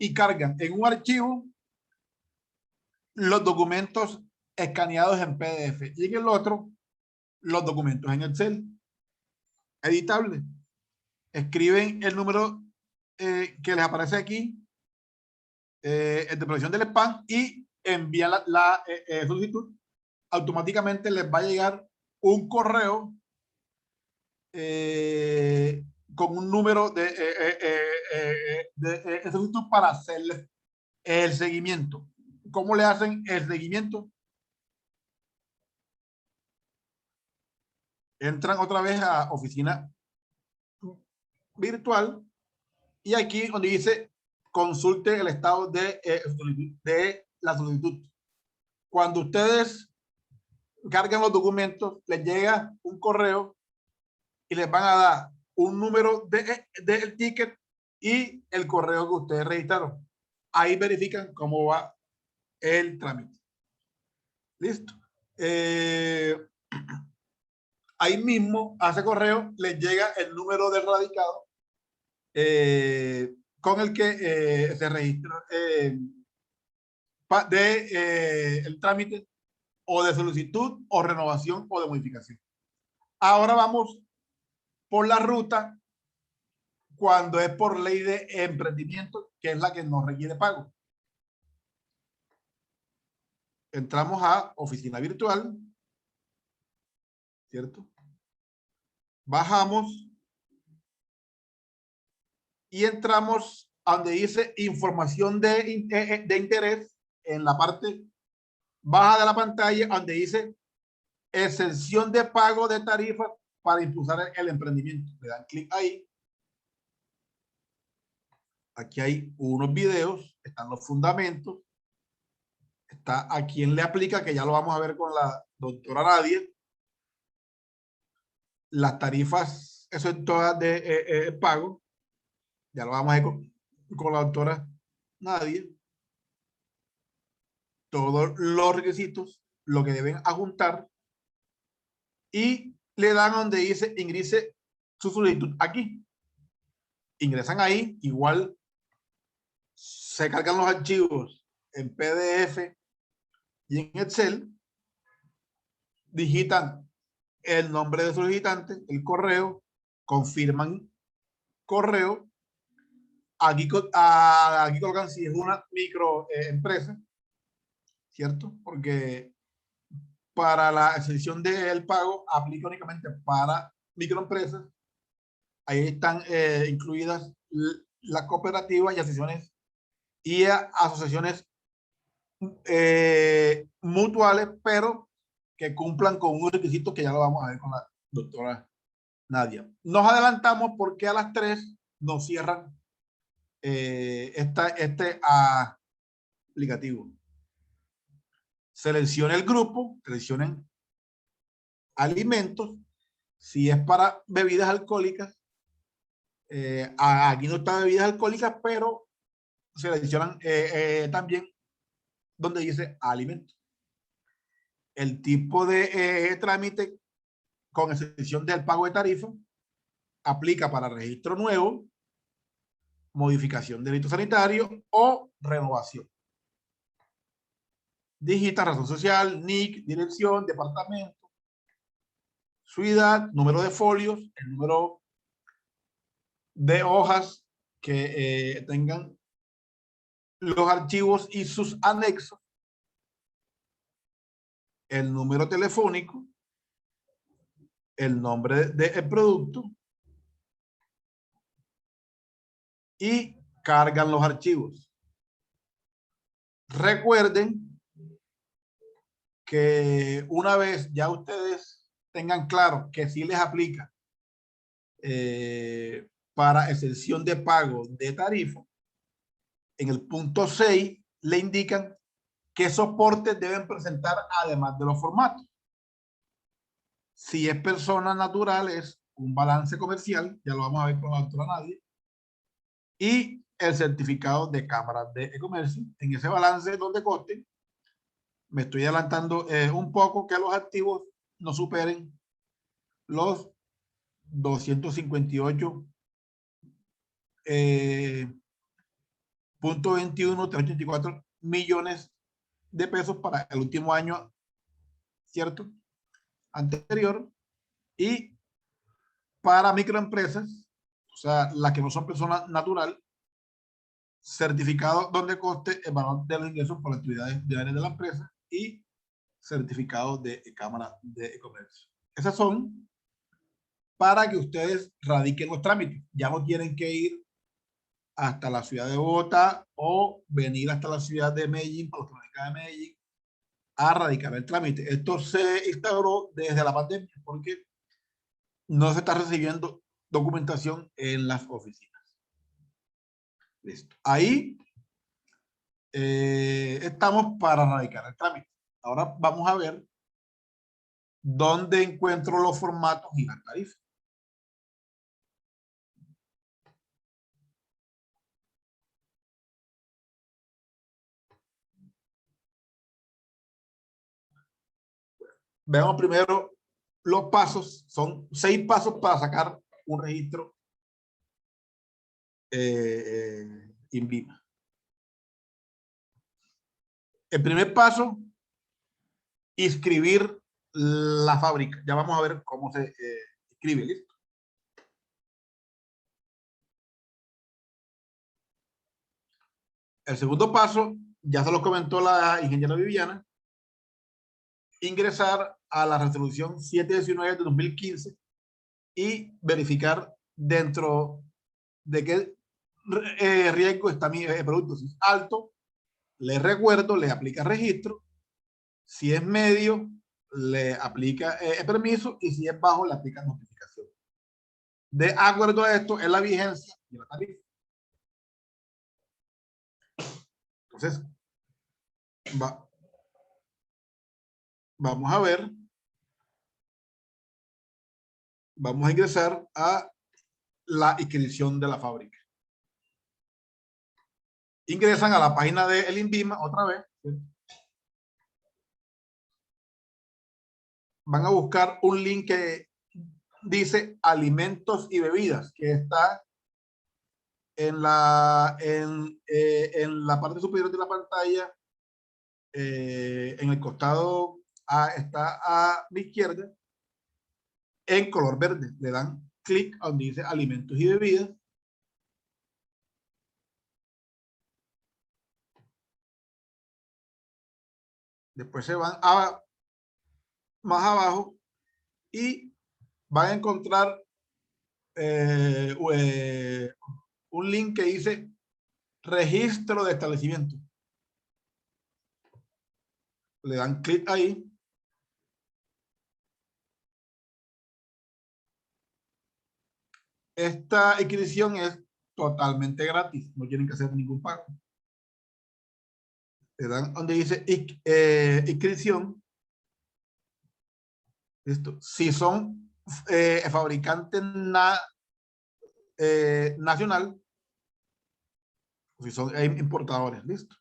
y cargan en un archivo los documentos escaneados en PDF y en el otro los documentos en Excel. Editable. Escriben el número que les aparece aquí, el de protección del spam, y envían la solicitud. Automáticamente les va a llegar un correo con un número de solicitud para hacerles el seguimiento. ¿Cómo le hacen el seguimiento? Entran otra vez a oficina virtual y aquí donde dice consulte el estado de la solicitud. Cuando ustedes cargan los documentos, les llega un correo y les van a dar un número del ticket y el correo que ustedes registraron. Ahí verifican cómo va el trámite. Listo. Ahí mismo, a ese correo les llega el número del radicado con el que se registra el trámite o de solicitud o renovación o de modificación. Ahora vamos por la ruta cuando es por ley de emprendimiento, que es la que nos requiere pago. Entramos a oficina virtual, ¿cierto? Bajamos y entramos a donde dice información de interés en la parte baja de la pantalla, donde dice exención de pago de tarifas para impulsar el emprendimiento. Le dan clic ahí. Aquí hay unos videos, están los fundamentos, está a quién le aplica, que ya lo vamos a ver con la doctora Nadia. Las tarifas, eso es todas de pago, ya lo vamos a ver con la doctora Nadia. Todos los requisitos, lo que deben adjuntar, y le dan donde dice ingrese su solicitud aquí. Ingresan ahí, igual se cargan los archivos en PDF y en Excel, digitan el nombre de solicitante, el correo, confirman correo, aquí colocan si es una micro empresa, ¿cierto? Porque para la exención del pago aplica únicamente para microempresas. Ahí están incluidas las cooperativas y asociaciones mutuales, pero que cumplan con un requisito que ya lo vamos a ver con la doctora Nadia. Nos adelantamos porque a las 3 nos cierran este aplicativo. Seleccione el grupo, seleccionen alimentos. Si es para bebidas alcohólicas, aquí no está bebidas alcohólicas, pero seleccionan también donde dice alimentos. El tipo de trámite, con excepción del pago de tarifa, aplica para registro nuevo, modificación de delito sanitario o renovación. Digita razón social, NIC, dirección, departamento, su edad, número de folios, el número de hojas que tengan los archivos y sus anexos, el número telefónico, el nombre del producto y cargan los archivos. Recuerden que una vez ya ustedes tengan claro que sí les aplica para exención de pago de tarifa, en el punto 6 le indican qué soportes deben presentar además de los formatos. Si es persona natural, es un balance comercial, ya lo vamos a ver con la doctora Nadia, y el certificado de cámaras de comercio. En ese balance donde coste, me estoy adelantando un poco, que los activos no superen los 258 .21 millones de pesos para el último año, ¿cierto? Anterior. Y para microempresas, o sea, las que no son personas natural, certificado donde coste el valor de los ingresos por actividades diarias de la empresa y certificado de Cámara de Comercio. Esas son para que ustedes radiquen los trámites. Ya no tienen que ir hasta la ciudad de Bogotá o venir hasta la ciudad de Medellín, para los que no vengan de Medellín, a radicar el trámite. Esto se instauró desde la pandemia porque no se está recibiendo documentación en las oficinas. Listo. Ahí estamos para radicar el trámite. Ahora vamos a ver dónde encuentro los formatos y las tarifas. Veamos primero los pasos. Son 6 pasos para sacar un registro INVIMA. El primer paso, inscribir la fábrica. Ya vamos a ver cómo se escribe. ¿Listo? El segundo paso, ya se lo comentó la ingeniera Viviana, ingresar a la resolución 719 de 2015 y verificar dentro de qué riesgo está mi producto. Si es alto, le recuerdo, le aplica registro. Si es medio, le aplica permiso, y si es bajo, le aplica notificación. De acuerdo a esto, es la vigencia de la tarifa. Entonces, vamos a ver. Vamos a ingresar a la inscripción de la fábrica. Ingresan a la página de el INVIMA otra vez. Van a buscar un link que dice alimentos y bebidas, que está en la parte superior de la pantalla, en el costado está a mi izquierda, en color verde. Le dan clic a donde dice alimentos y bebidas. Después se van más abajo y van a encontrar un link que dice registro de establecimiento. Le dan clic ahí. Esta inscripción es totalmente gratis, no tienen que hacer ningún pago. Le dan donde dice inscripción. Listo. Si son fabricantes nacional, si son importadores, listo.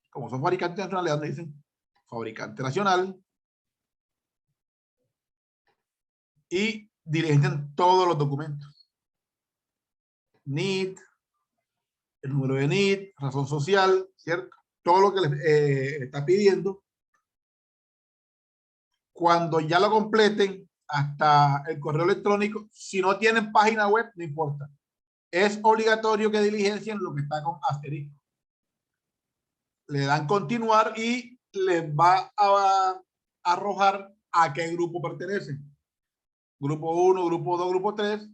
Como son fabricantes nacionales, donde dicen fabricante nacional, y diligencian todos los documentos. NIT, el número de NIT, razón social, ¿cierto? Todo lo que les está pidiendo. Cuando ya lo completen, hasta el correo electrónico, si no tienen página web, no importa. Es obligatorio que diligencien lo que está con asterisco. Le dan continuar y les va a arrojar a qué grupo pertenecen. Grupo 1, grupo 2, grupo 3.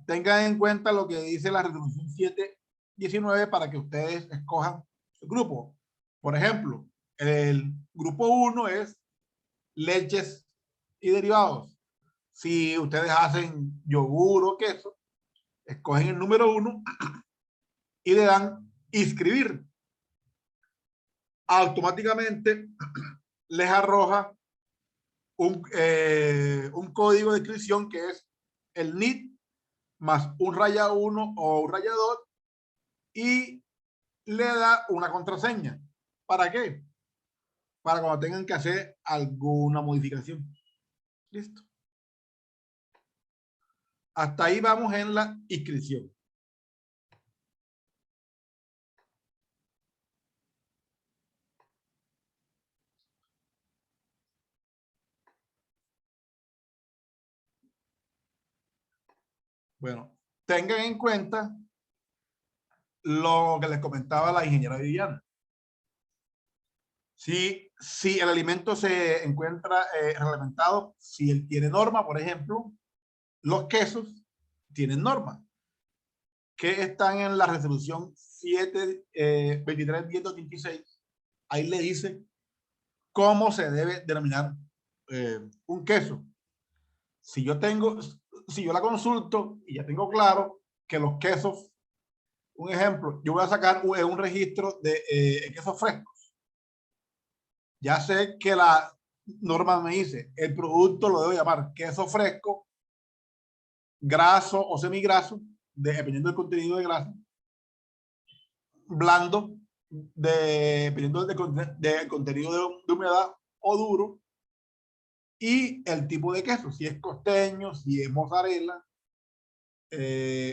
Tengan en cuenta lo que dice la resolución 719 para que ustedes escojan su grupo. Por ejemplo, el grupo 1 es leches y derivados. Si ustedes hacen yogur o queso, escogen el número 1 y le dan inscribir. Automáticamente les arroja un código de inscripción que es el NIT más un raya 1 o un raya 2 y le da una contraseña. ¿Para qué? Para cuando tengan que hacer alguna modificación. Listo. Hasta ahí vamos en la inscripción. Bueno, tengan en cuenta lo que les comentaba la ingeniera Viviana. Si el alimento se encuentra reglamentado, si él tiene norma, por ejemplo, los quesos tienen norma, que están en la resolución 23-10-26. Ahí le dice cómo se debe denominar un queso. Si yo la consulto y ya tengo claro que los quesos, un ejemplo, yo voy a sacar un registro de quesos frescos. Ya sé que la norma me dice, el producto lo debo llamar queso fresco, graso o semigraso, dependiendo del contenido de grasa, blando, dependiendo del contenido de humedad, o duro, y el tipo de queso, si es costeño, si es mozzarella,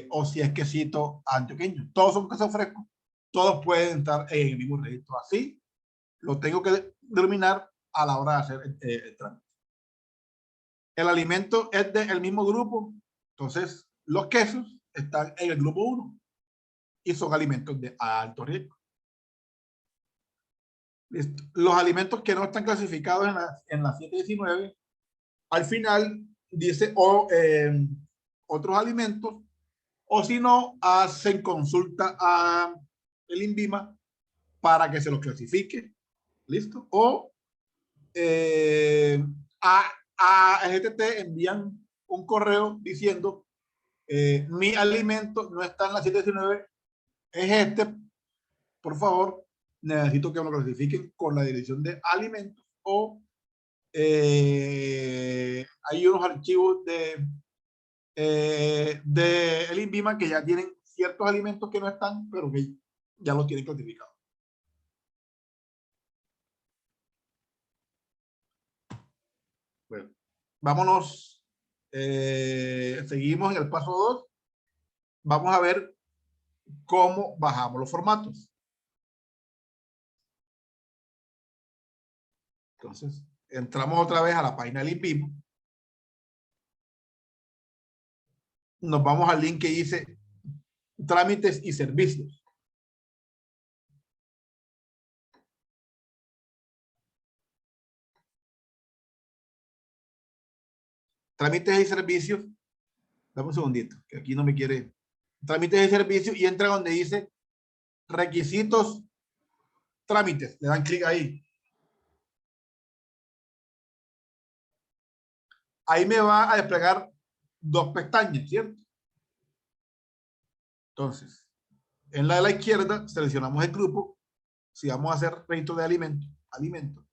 o si es quesito antioqueño. Todos son quesos frescos, todos pueden estar en el mismo registro. Así lo tengo que determinar a la hora de hacer el trámite. El alimento es del mismo grupo, entonces los quesos están en el grupo 1 y son alimentos de alto riesgo. Listo. Los alimentos que no están clasificados en la 719, al final dice otros alimentos o si no, hacen consulta a el INVIMA para que se los clasifique, ¿listo? O a GTT envían un correo diciendo mi alimento no está en la 719, es este, por favor, necesito que me lo clasifiquen con la dirección de alimentos, o hay unos archivos de el INVIMA que ya tienen ciertos alimentos que no están, pero que ya los tienen clasificados. Bueno, vámonos, seguimos en el paso 2. Vamos a ver cómo bajamos los formatos. Entonces, entramos otra vez a la página del INVIMA. Nos vamos al link que dice trámites y servicios. Trámites y servicios. Dame un segundito, que aquí no me quiere. Trámites y servicios, y entra donde dice requisitos, trámites. Le dan clic ahí. Ahí me va a desplegar dos pestañas, ¿cierto? Entonces, en la de la izquierda seleccionamos el grupo. Si vamos a hacer registro de alimentos.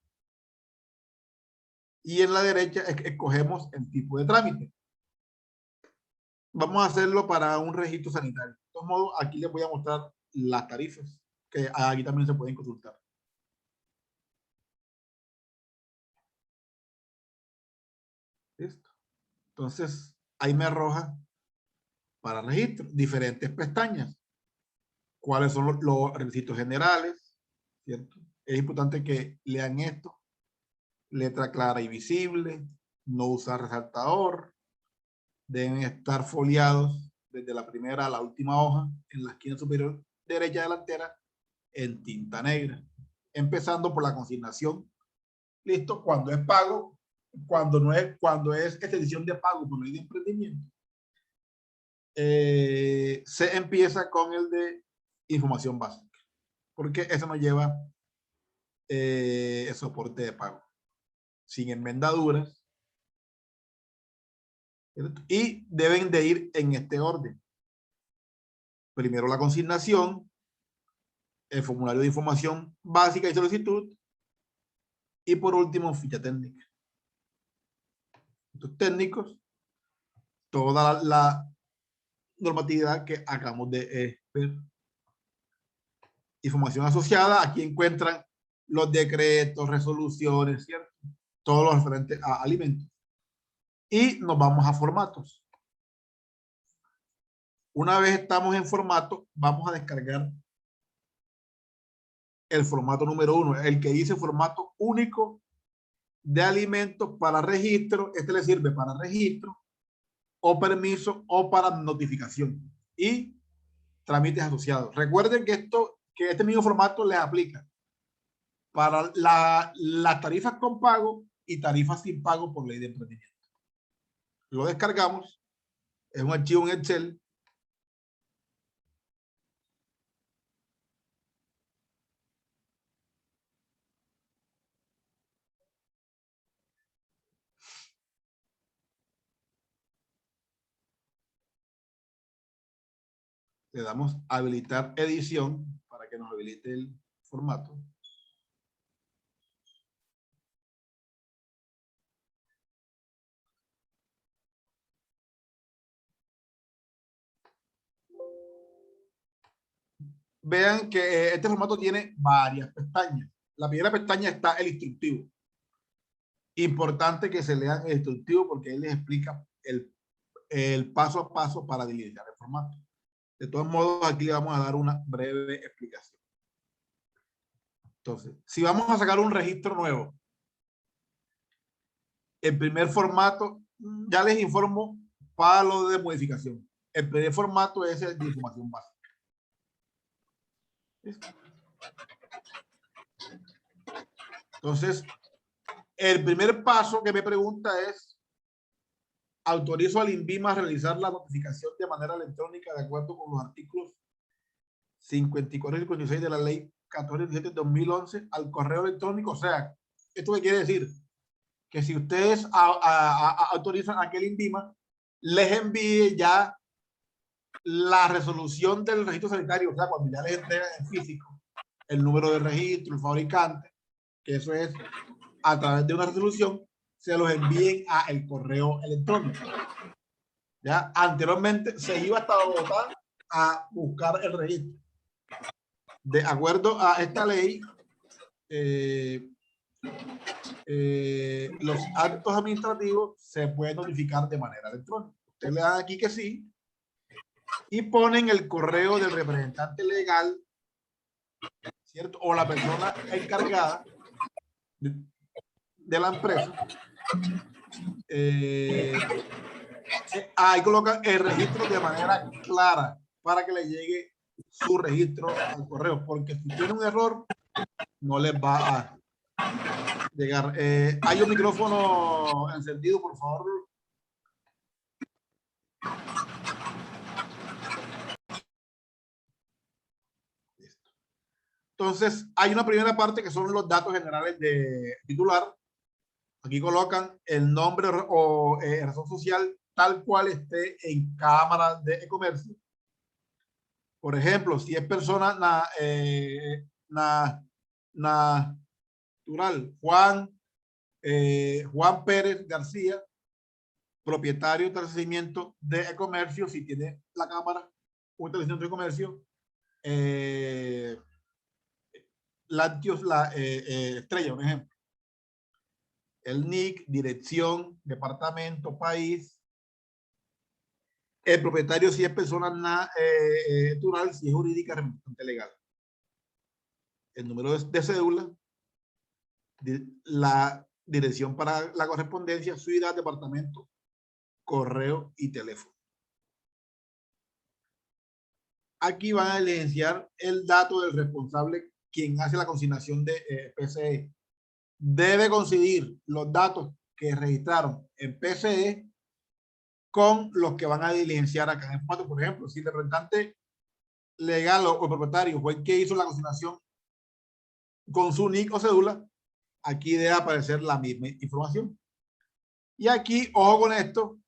Y en la derecha escogemos el tipo de trámite. Vamos a hacerlo para un registro sanitario. De todos modos, aquí les voy a mostrar las tarifas, que aquí también se pueden consultar. ¿Listo? Entonces, ahí me arroja para registro diferentes pestañas. ¿Cuáles son los requisitos generales? ¿Cierto? Es importante que lean esto. Letra clara y visible. No usar resaltador. Deben estar foliados desde la primera a la última hoja en la esquina superior derecha delantera en tinta negra. Empezando por la consignación. Listo, cuando es pago, cuando es extensión de pago por ley de emprendimiento, se empieza con el de información básica, porque eso nos lleva el soporte de pago, sin enmendaduras, ¿cierto? Y deben de ir en este orden. Primero la consignación, el formulario de información básica y solicitud, y por último ficha técnica. Estos técnicos, toda la normatividad que acabamos de ver. Información asociada, aquí encuentran los decretos, resoluciones, ¿cierto? Todo lo referente a alimentos. Y nos vamos a formatos. Una vez estamos en formato, vamos a descargar el formato número 1, el que dice formato único de alimentos para registro. Este le sirve para registro o permiso o para notificación y trámites asociados. Recuerden que este mismo formato les aplica para las tarifas con pago y tarifas sin pago por ley de emprendimiento. Lo descargamos, es un archivo en Excel. Le damos a habilitar edición para que nos habilite el formato. Vean que este formato tiene varias pestañas. La primera pestaña está el instructivo. Importante que se lean el instructivo porque él les explica el paso a paso para diligenciar el formato. De todos modos, aquí le vamos a dar una breve explicación. Entonces, si vamos a sacar un registro nuevo, el primer formato, ya les informo para lo de modificación. El primer formato es el de información básica. Entonces, el primer paso que me pregunta es autorizo al INVIMA a realizar la notificación de manera electrónica de acuerdo con los artículos 54 y 56 de la ley 1417 de 2011 al correo electrónico. O sea, ¿esto qué quiere decir? Que si ustedes autorizan a que el INVIMA les envíe ya la resolución del registro sanitario, o sea, cuando ya les entregan en físico el número de registro, el fabricante, que eso es a través de una resolución, se los envíen a el correo electrónico. Ya anteriormente se iba hasta Bogotá a buscar el registro. De acuerdo a esta ley, los actos administrativos se pueden notificar de manera electrónica. Ustedes le dan aquí que sí y ponen el correo del representante legal, ¿cierto? O la persona encargada de la empresa. Ahí colocan el registro de manera clara para que le llegue su registro al correo, porque si tiene un error no les va a llegar. Hay un micrófono encendido, por favor. Listo. Entonces hay una primera parte que son los datos generales de titular. Aquí colocan el nombre o razón social tal cual esté en Cámara de Comercio. Por ejemplo, si es persona natural, Juan Pérez García, propietario de establecimiento de comercio, si tiene la Cámara, un establecimiento de comercio, Lácteos Estrella, un ejemplo. El NIC, dirección, departamento, país. El propietario si es persona natural, si es jurídica, representante legal. El número de cédula, la dirección para la correspondencia, ciudad, departamento, correo y teléfono. Aquí van a evidenciar el dato del responsable, quien hace la consignación de PCE. Debe coincidir los datos que registraron en PCE con los que van a diligenciar acá en el formato. Por ejemplo, si el representante legal o propietario fue el que hizo la consignación con su NIC o cédula, aquí debe aparecer la misma información. Y aquí, ojo con esto,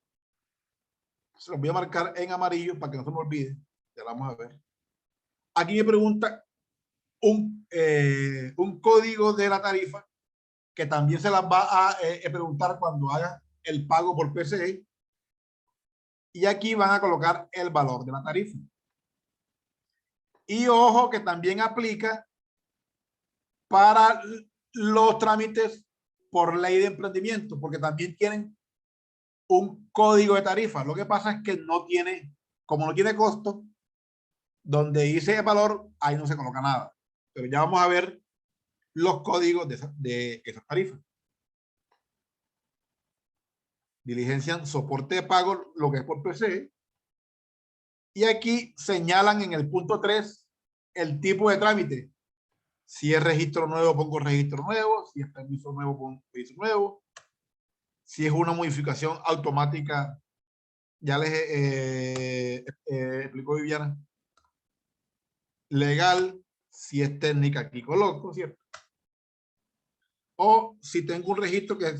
se los voy a marcar en amarillo para que no se me olvide. Ya vamos a ver. Aquí me pregunta un código de la tarifa que también se las va a preguntar cuando haga el pago por PCE. Y aquí van a colocar el valor de la tarifa. Y ojo que también aplica para los trámites por ley de emprendimiento, porque también tienen un código de tarifa. Lo que pasa es que no tiene, como no tiene costo, donde dice el valor, ahí no se coloca nada. Pero ya vamos a ver los códigos de esas tarifas. Diligencian soporte de pago, lo que es por PCE. Y aquí señalan en el punto 3 el tipo de trámite. Si es registro nuevo, pongo registro nuevo. Si es permiso nuevo, pongo permiso nuevo. Si es una modificación automática, ya les explicó Viviana. Legal, si es técnica, aquí coloco, ¿cierto? O si tengo un registro que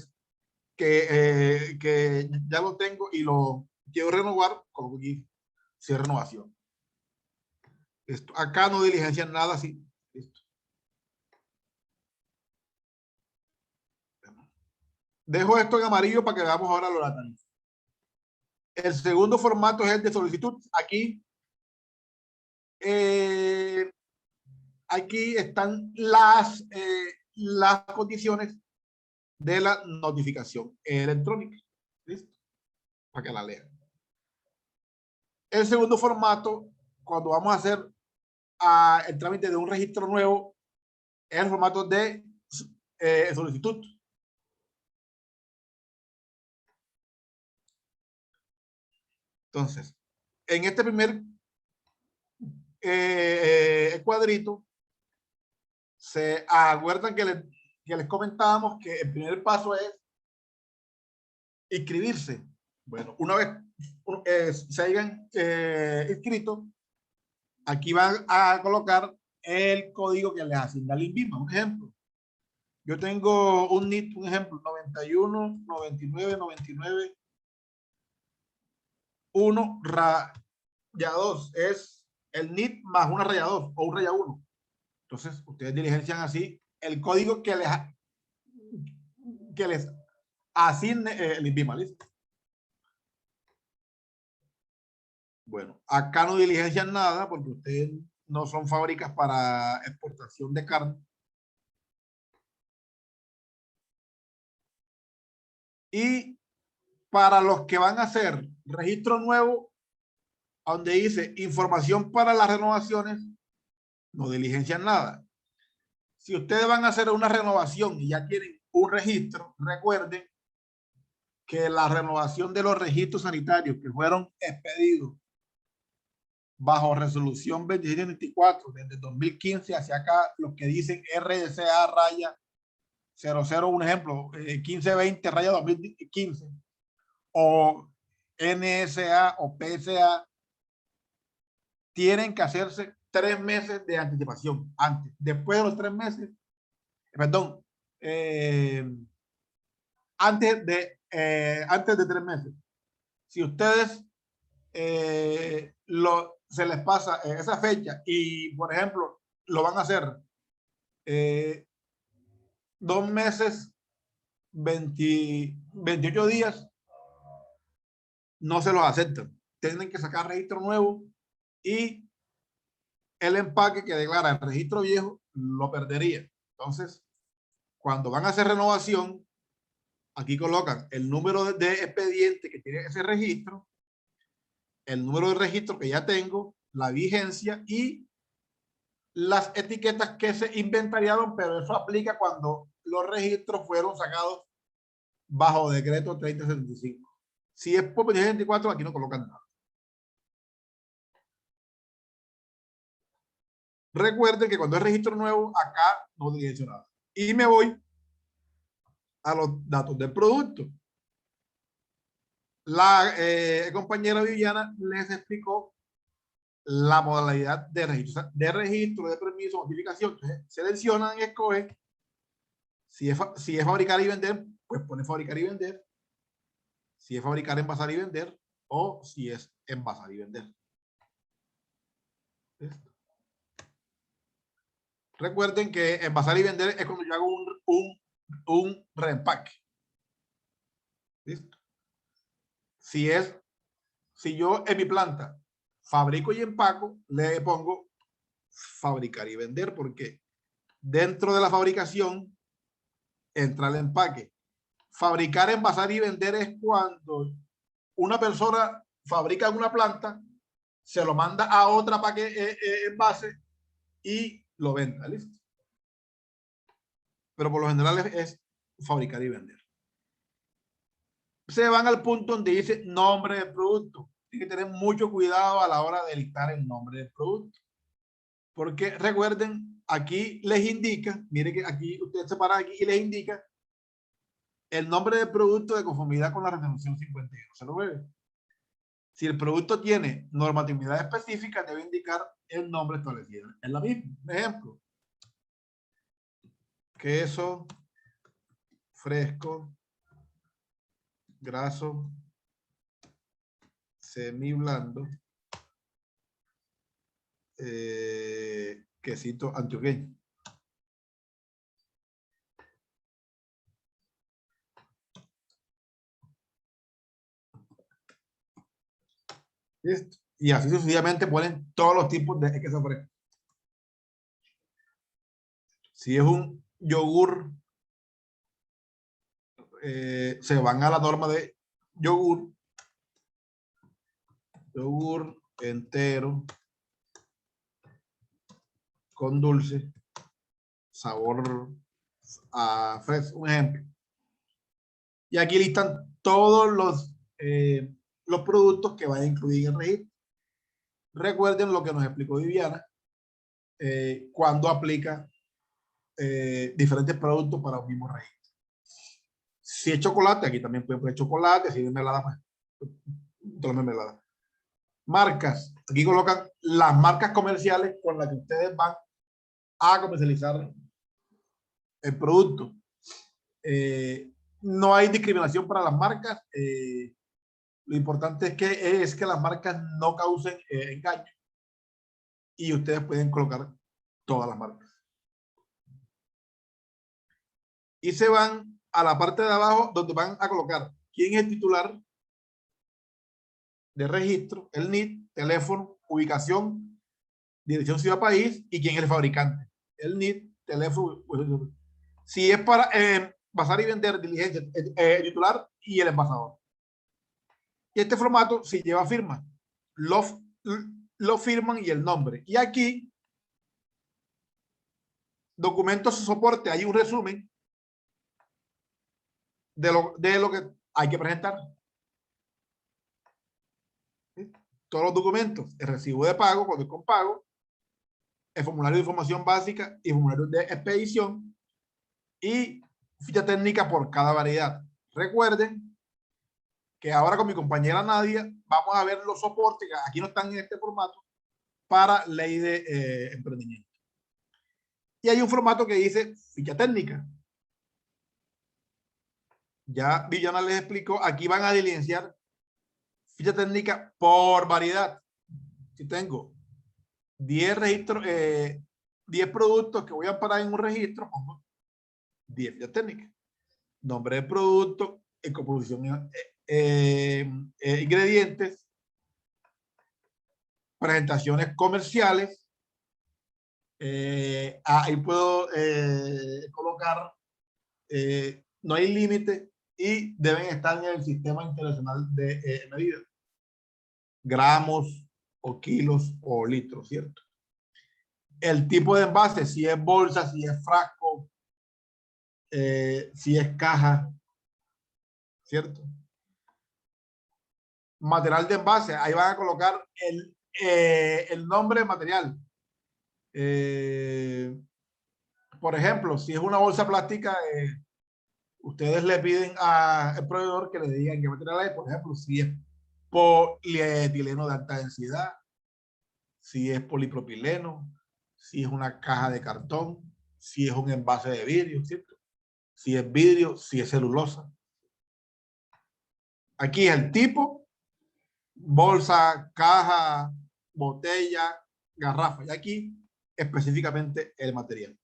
ya lo tengo y lo quiero renovar, coloco aquí, si es renovación. Esto, acá no diligencian nada así. Listo. Dejo esto en amarillo para que veamos ahora los datos. El segundo formato es el de solicitud. Aquí están las condiciones de la notificación electrónica. ¿Listo? Para que la lean. El segundo formato, cuando vamos a hacer el trámite de un registro nuevo, es el formato de solicitud. Entonces, en este primer cuadrito, se acuerdan que les comentábamos que el primer paso es inscribirse. Bueno, una vez se hayan inscrito, aquí van a colocar el código que les asigna el INVIMA. Un ejemplo, yo tengo un NIT, un ejemplo, 91, 99, 99, 1, raya 2, es el NIT más una raya 2 o un raya 1. Entonces, ustedes diligencian así el código que les asigne el INVIMA. ¿Listo? Bueno, acá no diligencian nada porque ustedes no son fábricas para exportación de carne. Y para los que van a hacer registro nuevo, donde dice información para las renovaciones, no diligencian nada. Si ustedes van a hacer una renovación y ya tienen un registro, recuerden que la renovación de los registros sanitarios que fueron expedidos bajo resolución 2724 desde 2015 hacia acá, los que dicen RSA raya 00, un ejemplo, 1520 raya 2015, o NSA o PSA, tienen que hacerse 3 meses de anticipación antes. Después de los 3 meses, perdón, antes de 3 meses. Si ustedes se les pasa esa fecha y, por ejemplo, lo van a hacer 2 meses, 28 días, no se los aceptan. Tienen que sacar registro nuevo y el empaque que declara el registro viejo lo perdería. Entonces, cuando van a hacer renovación, aquí colocan el número de expediente que tiene ese registro, el número de registro que ya tengo, la vigencia y las etiquetas que se inventariaron, pero eso aplica cuando los registros fueron sacados bajo decreto 3075. Si es por 2024, aquí no colocan nada. Recuerden que cuando es registro nuevo, acá no diligencio nada. Y me voy a los datos del producto. La compañera Viviana les explicó la modalidad de registro, de permiso, notificación. Entonces, seleccionan y escogen. Si es fabricar y vender, pues pone fabricar y vender. Si es fabricar, envasar y vender, o si es envasar y vender. ¿Listo? Recuerden que envasar y vender es cuando yo hago un reempaque. ¿Listo? Si yo en mi planta fabrico y empaco, le pongo fabricar y vender, porque dentro de la fabricación entra el empaque. Fabricar, envasar y vender es cuando una persona fabrica en una planta, se lo manda a otra para que envase y lo venda. ¿Listo? Pero por lo general es fabricar y vender. Se van al punto donde dice nombre del producto. Hay que tener mucho cuidado a la hora de dictar el nombre del producto. Porque recuerden, aquí les indica, mire que aquí usted se para aquí y les indica el nombre del producto de conformidad con la resolución 5109. Si el producto tiene normatividad específica, debe indicar el nombre establecido. Es la misma. Ejemplo. Queso fresco, graso, semiblando, quesito antioqueño. ¿Listo? Y así sucesivamente ponen todos los tipos de queso fresco. Si es un yogur, se van a la norma de yogur entero, con dulce, sabor a fresco, un ejemplo. Y aquí listan todos los productos que van a incluir en el registro. Recuerden lo que nos explicó Viviana, cuando aplica diferentes productos para un mismo registro. Si es chocolate, aquí también pueden poner chocolate, si es mermelada, pues toda la mermelada. Marcas. Aquí colocan las marcas comerciales con las que ustedes van a comercializar el producto. No hay discriminación para las marcas. Lo importante es que las marcas no causen engaño. Y ustedes pueden colocar todas las marcas. Y se van a la parte de abajo donde van a colocar quién es el titular de registro, el NID, teléfono, ubicación, dirección, ciudad, país y quién es el fabricante. El NID, teléfono. Si es para envasar y vender, diligencia, el titular y el envasador. Y este formato si lleva firma. Lo firman y el nombre. Y aquí, documentos de soporte, hay un resumen de lo que hay que presentar. Todos los documentos, el recibo de pago, cuando es con pago, el formulario de información básica y formulario de expedición y ficha técnica por cada variedad. Recuerden que ahora con mi compañera Nadia vamos a ver los soportes que aquí no están en este formato para ley de emprendimiento. Y hay un formato que dice ficha técnica. Ya Villana les explicó, aquí van a diligenciar ficha técnica por variedad. Si tengo 10 registros, 10 productos que voy a parar en un registro, pongo 10 fichas técnicas. Nombre del producto, composición, ingredientes, presentaciones comerciales. Ahí puedo colocar, no hay límite y deben estar en el sistema internacional de medidas. Gramos o kilos o litros, ¿cierto? El tipo de envase, si es bolsa, si es frasco, si es caja, ¿cierto? Material de envase, ahí van a colocar el nombre del material. Por ejemplo, si es una bolsa plástica, ustedes le piden al proveedor que le digan qué material es. Por ejemplo, si es polietileno de alta densidad, si es polipropileno, si es una caja de cartón, si es un envase de vidrio, ¿cierto? Si es vidrio, si es celulosa. Aquí es el tipo, bolsa, caja, botella, garrafa. Y aquí específicamente el material.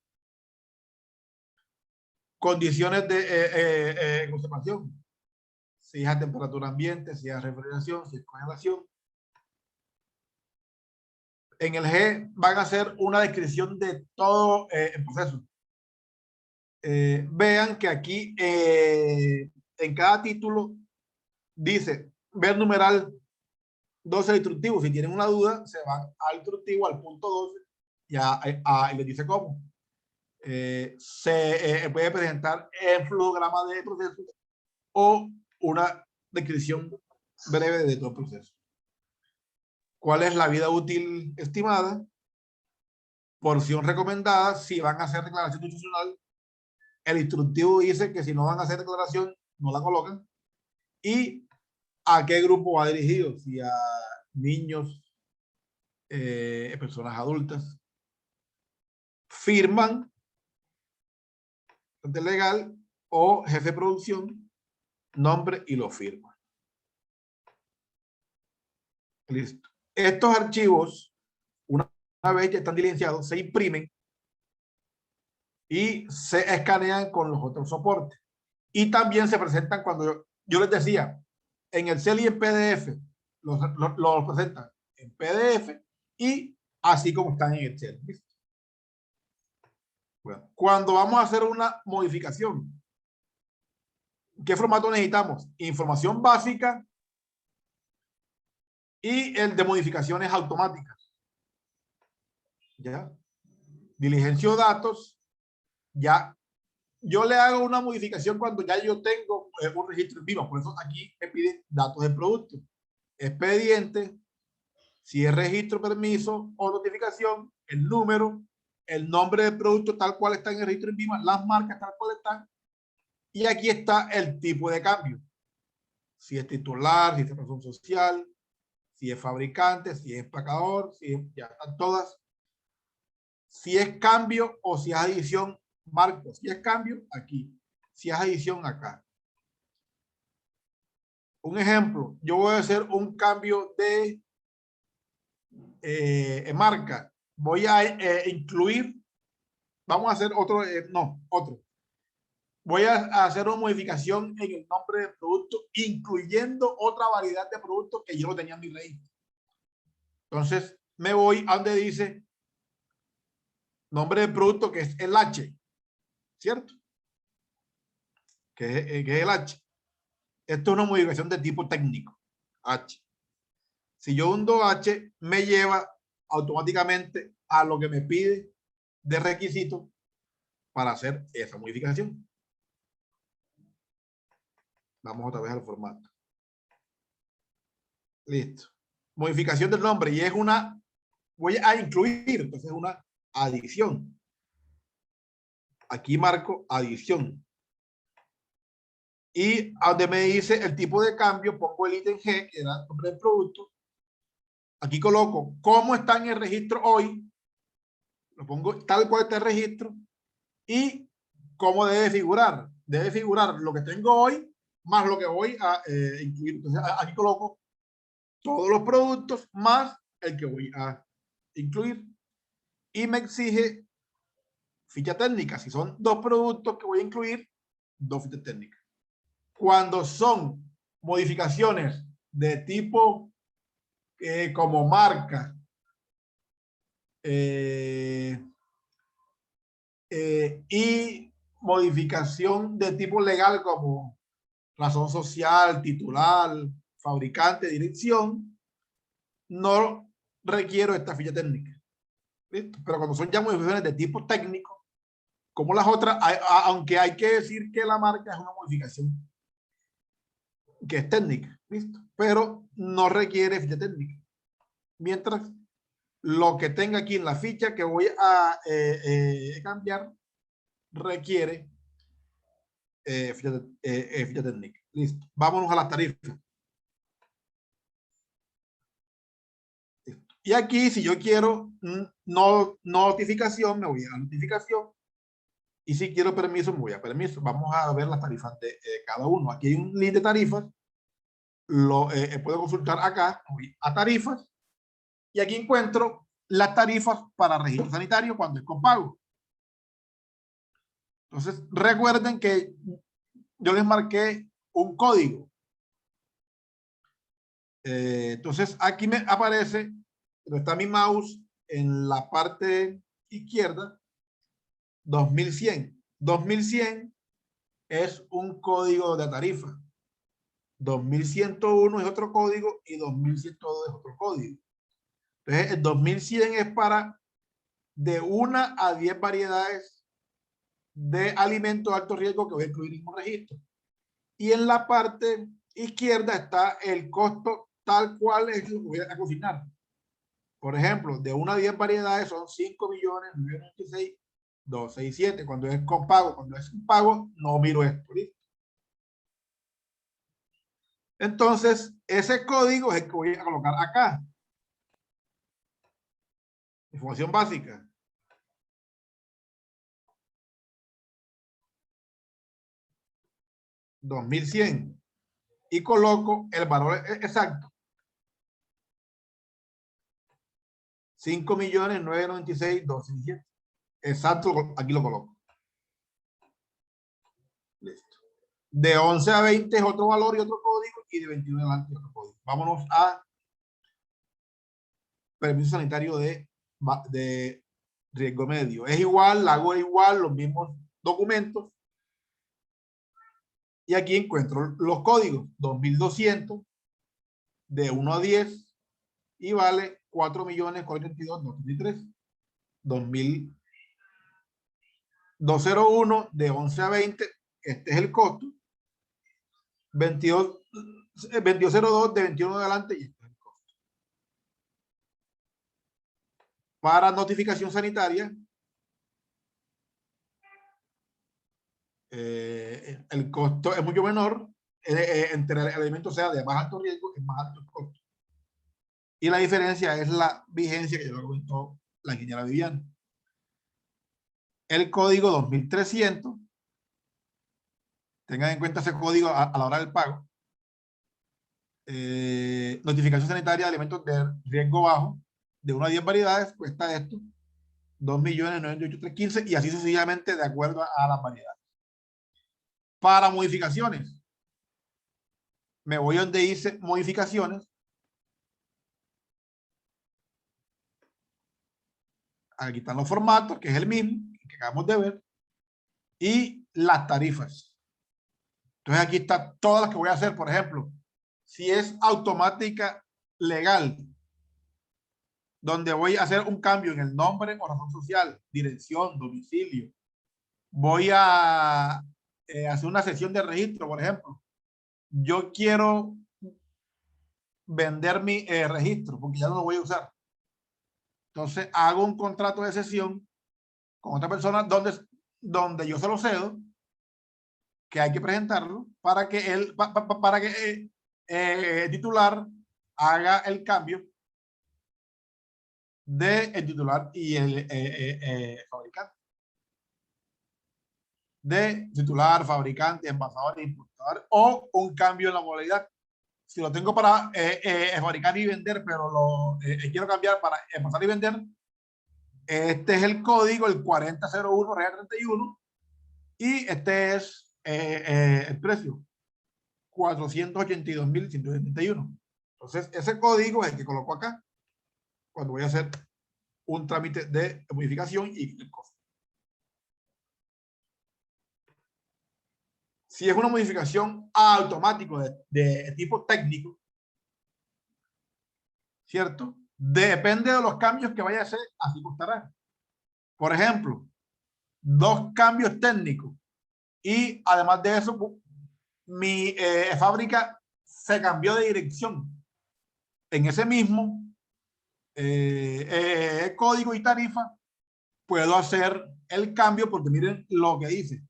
Condiciones de conservación. Si es a temperatura ambiente, si es a refrigeración, si es congelación. En el G van a hacer una descripción de todo el proceso. Vean que aquí en cada título dice ver numeral 12 instructivos. Si tienen una duda, se van al instructivo, al punto 12, y les dice cómo. Se puede presentar el flujograma de proceso o una descripción breve de todo el proceso. ¿Cuál es la vida útil estimada? Porción recomendada. Si van a hacer declaración institucional, el instructivo dice que si no van a hacer declaración, no la colocan. Y a qué grupo va dirigido, si a niños, personas adultas. Firman legal o jefe de producción, nombre y lo firma. Listo. Estos archivos, una vez ya están diligenciados, se imprimen y se escanean con los otros soportes. Y también se presentan cuando yo les decía, en Excel y en PDF, los presentan en PDF y así como están en Excel. ¿Listo? Bueno, cuando vamos a hacer una modificación, ¿qué formato necesitamos? Información básica y el de modificaciones automáticas. ¿Ya? Diligencio datos. Ya. Yo le hago una modificación cuando ya yo tengo un registro en vivo. Por eso aquí me piden datos del producto. Expediente, si es registro, permiso o notificación, el número, el nombre del producto tal cual está en el registro en vivo, las marcas tal cual están. Y aquí está el tipo de cambio. si es titular, si es razón social, si es fabricante, si es empacador, ya están todas. Si es cambio o si es adición, marco. Si es cambio, aquí. Si es adición, acá. Un ejemplo, yo voy a hacer un cambio de marca. Voy a incluir, vamos a hacer otro, otro. Voy a hacer una modificación en el nombre del producto, incluyendo otra variedad de productos que yo no tenía en mi registro. Entonces, me voy a donde dice nombre del producto, que es el H, ¿cierto? Que es el H. Esto es una modificación de tipo técnico, H. Si yo hundo H, me lleva automáticamente a lo que me pide de requisito para hacer esa modificación. Vamos otra vez al formato. Listo. Modificación del nombre y es una, voy a incluir, entonces es una adición. Aquí marco adición. Y a donde me dice el tipo de cambio, pongo el ítem G, que era el nombre del producto. Aquí coloco cómo está en el registro hoy. Lo pongo tal cual está el registro. Y cómo debe figurar. Debe figurar lo que tengo hoy más lo que voy a incluir. Entonces aquí coloco todos los productos más el que voy a incluir. Y me exige ficha técnica. Si son 2 productos que voy a incluir, 2 fichas técnicas. Cuando son modificaciones de tipo como marca, y modificación de tipo legal como razón social, titular, fabricante, dirección, no requiero esta ficha técnica. ¿Listo? Pero cuando son ya modificaciones de tipo técnico, como las otras, aunque hay que decir que la marca es una modificación que es técnica, ¿listo? Pero no requiere ficha técnica. Mientras lo que tenga aquí en la ficha que voy a cambiar requiere ficha técnica. Listo. Vámonos a las tarifas. Y aquí, si yo quiero notificación, me voy a notificación. Y si quiero permiso, me voy a permiso. Vamos a ver las tarifas de cada uno. Aquí hay un link de tarifas. Lo puedo consultar acá. Voy a tarifas. Y aquí encuentro las tarifas para registro sanitario cuando es con pago. Entonces, recuerden que yo les marqué un código. Entonces, aquí me aparece, donde está mi mouse, en la parte izquierda, 2100. 2100 es un código de tarifa. 2101 es otro código y 2102 es otro código. Entonces, el 2100 es para de 1 a 10 variedades de alimentos de alto riesgo que voy a incluir en un registro. Y en la parte izquierda está el costo tal cual es lo que voy a cocinar. Por ejemplo, de 1 a 10 variedades son 5.996.267. Cuando es con pago, cuando es sin pago, no miro esto. ¿Listo? Entonces, ese código es el que voy a colocar acá. Información básica. $2.100 y coloco el valor exacto. 5.996.267. Exacto, aquí lo coloco. Listo. De 11 a 20 es otro valor y otro código, y de 21 adelante otro código. Vámonos a permiso sanitario de riesgo medio. Es igual, hago igual, los mismos documentos. Y aquí encuentro los códigos. 2200 de 1 a 10 y vale 4.432.233. 201 de 11 a 20, este es el costo. 2202 de 21 en adelante y este es el costo. Para notificación sanitaria, el costo es mucho menor, entre el alimento sea de más alto riesgo, es más alto el costo. Y la diferencia es la vigencia que ya lo comentó la ingeniera Viviana. El código 2300, tengan en cuenta ese código a la hora del pago. Notificación sanitaria de alimentos de riesgo bajo, de 1 a 10 variedades, cuesta esto, 2.998.315 y así sucesivamente de acuerdo a las variedades. Para modificaciones, me voy donde dice modificaciones. Aquí están los formatos, que es el mismo que acabamos de ver, y las tarifas. Entonces aquí está todas las que voy a hacer. Por ejemplo, si es automática legal, donde voy a hacer un cambio en el nombre o razón social, dirección, domicilio, voy a hacer una sesión de registro, por ejemplo. Yo quiero vender mi registro porque ya no lo voy a usar. Entonces hago un contrato de cesión con otra persona donde yo se lo cedo, que hay que presentarlo para que el titular haga el cambio de el titular y el fabricante. De titular, fabricante, envasador, importador, o un cambio en la modalidad. Si lo tengo para fabricar y vender, pero lo quiero cambiar para envasar y vender, este es el código, el 4001 Real 31, y este es el precio, 482.171. Entonces, ese código es el que coloco acá cuando voy a hacer un trámite de modificación y el costo. Si es una modificación automática de tipo técnico, ¿cierto? Depende de los cambios que vaya a hacer, así costará. Por ejemplo, 2 cambios técnicos y además de eso, mi fábrica se cambió de dirección. En ese mismo código y tarifa puedo hacer el cambio porque miren lo que dice.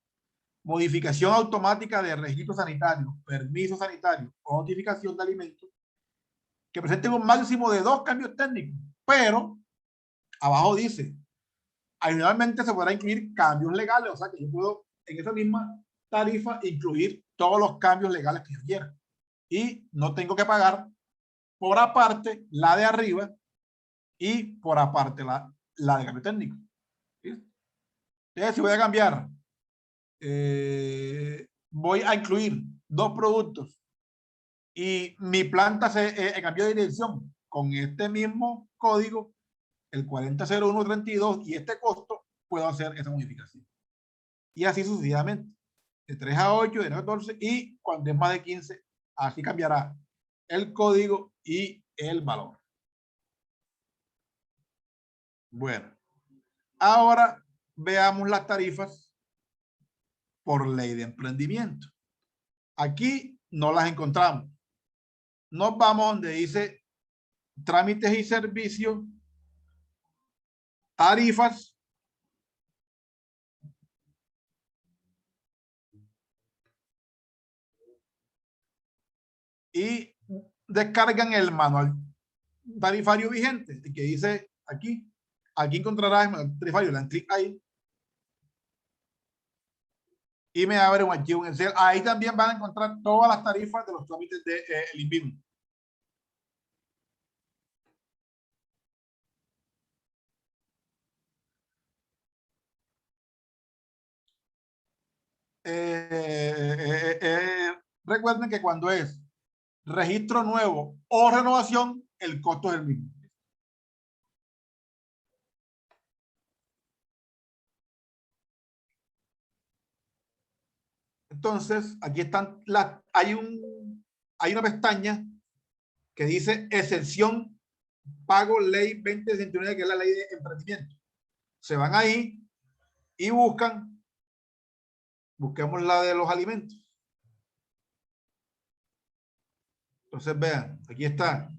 Modificación automática de registro sanitario, permiso sanitario o notificación de alimentos que presenten un máximo de 2 cambios técnicos, pero abajo dice, adicionalmente se podrá incluir cambios legales, o sea que yo puedo en esa misma tarifa incluir todos los cambios legales que yo quiera y no tengo que pagar por aparte la de arriba y por aparte la de cambio técnico. ¿Sí? Entonces, si voy a cambiar, voy a incluir 2 productos y mi planta se cambió de dirección con este mismo código, el 400132, y este costo, puedo hacer esa modificación. Y así sucesivamente, de 3 a 8, de 9 a 14, y cuando es más de 15, así cambiará el código y el valor. Bueno, ahora veamos las tarifas por ley de emprendimiento. Aquí no las encontramos. Nos vamos donde dice trámites y servicios, tarifas, y descargan el manual tarifario vigente que dice aquí. Aquí encontrarás el manual tarifario, le dan clic ahí y me abre un archivo en Excel. Ahí también van a encontrar todas las tarifas de los trámites de el INVIMA. Recuerden que cuando es registro nuevo o renovación, el costo es el mismo. Entonces, aquí están hay una pestaña que dice excepción pago ley 2069, que es la ley de emprendimiento. Se van ahí y busquemos la de los alimentos. Entonces vean, aquí está.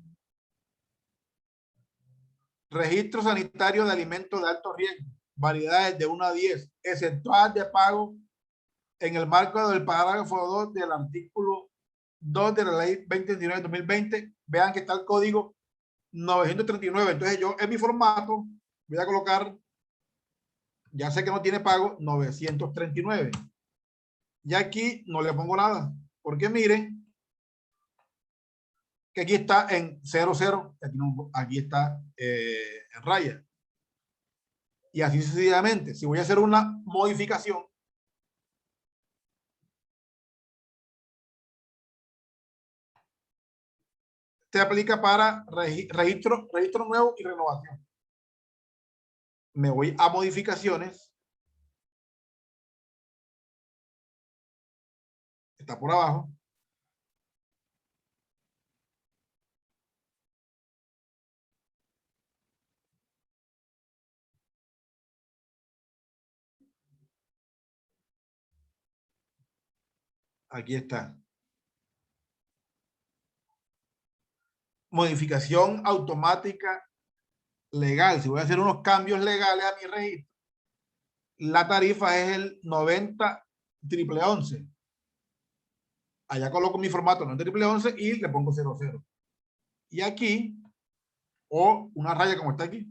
Registro sanitario de alimentos de alto riesgo, variedades de 1 a 10, exceptuadas de pago en el marco del parágrafo 2 del artículo 2 de la ley 2019-2020, vean que está el código 939. Entonces yo en mi formato voy a colocar, ya sé que no tiene pago, 939. Y aquí no le pongo nada, porque miren que aquí está en 00, aquí está en raya. Y así sucesivamente. Si voy a hacer una modificación, se aplica para registro nuevo y renovación. Me voy a modificaciones. Está por abajo. Aquí está. Modificación automática legal. Si voy a hacer unos cambios legales a mi registro, la tarifa es el 90.11. Allá coloco mi formato 90.11 y le pongo 00. Y aquí, o una raya como está aquí.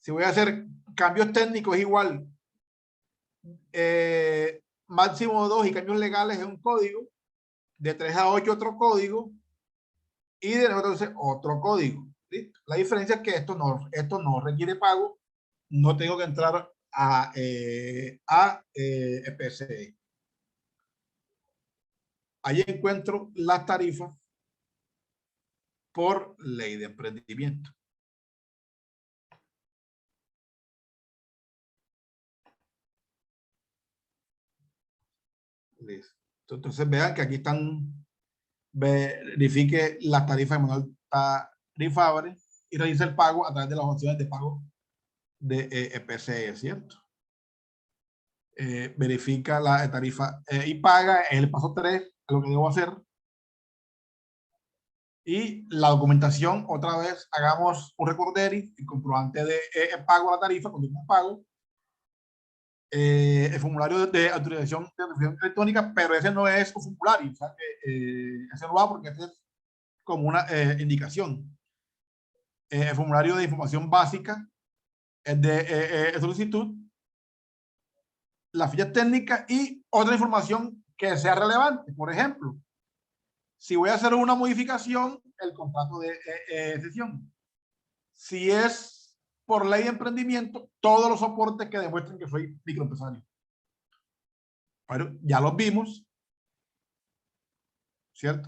Si voy a hacer cambios técnicos, es igual. Máximo 2 y cambios legales es un código. De 3 a 8 otro código. Y de 9 a 12 otro código. ¿Sí? La diferencia es que esto no requiere pago. No tengo que entrar a PCE. Ahí encuentro las tarifas por ley de emprendimiento. Listo. Entonces vean que aquí están, verifique las tarifas de manual tarifable y realice el pago a través de las opciones de pago de PCE, ¿cierto? Verifica la tarifa y paga, es el paso 3, lo que debo hacer. Y la documentación, otra vez, hagamos un recordatorio y comprobante de pago a la tarifa, cuando un pago. El formulario de autorización de notificación electrónica, pero ese no es un formulario, o sea que ese no va porque ese es como una indicación. El formulario de información básica es de solicitud, la ficha técnica y otra información que sea relevante. Por ejemplo, si voy a hacer una modificación, el contrato de sesión. Si es por ley de emprendimiento, todos los soportes que demuestren que soy microempresario. Pero ya los vimos, ¿cierto?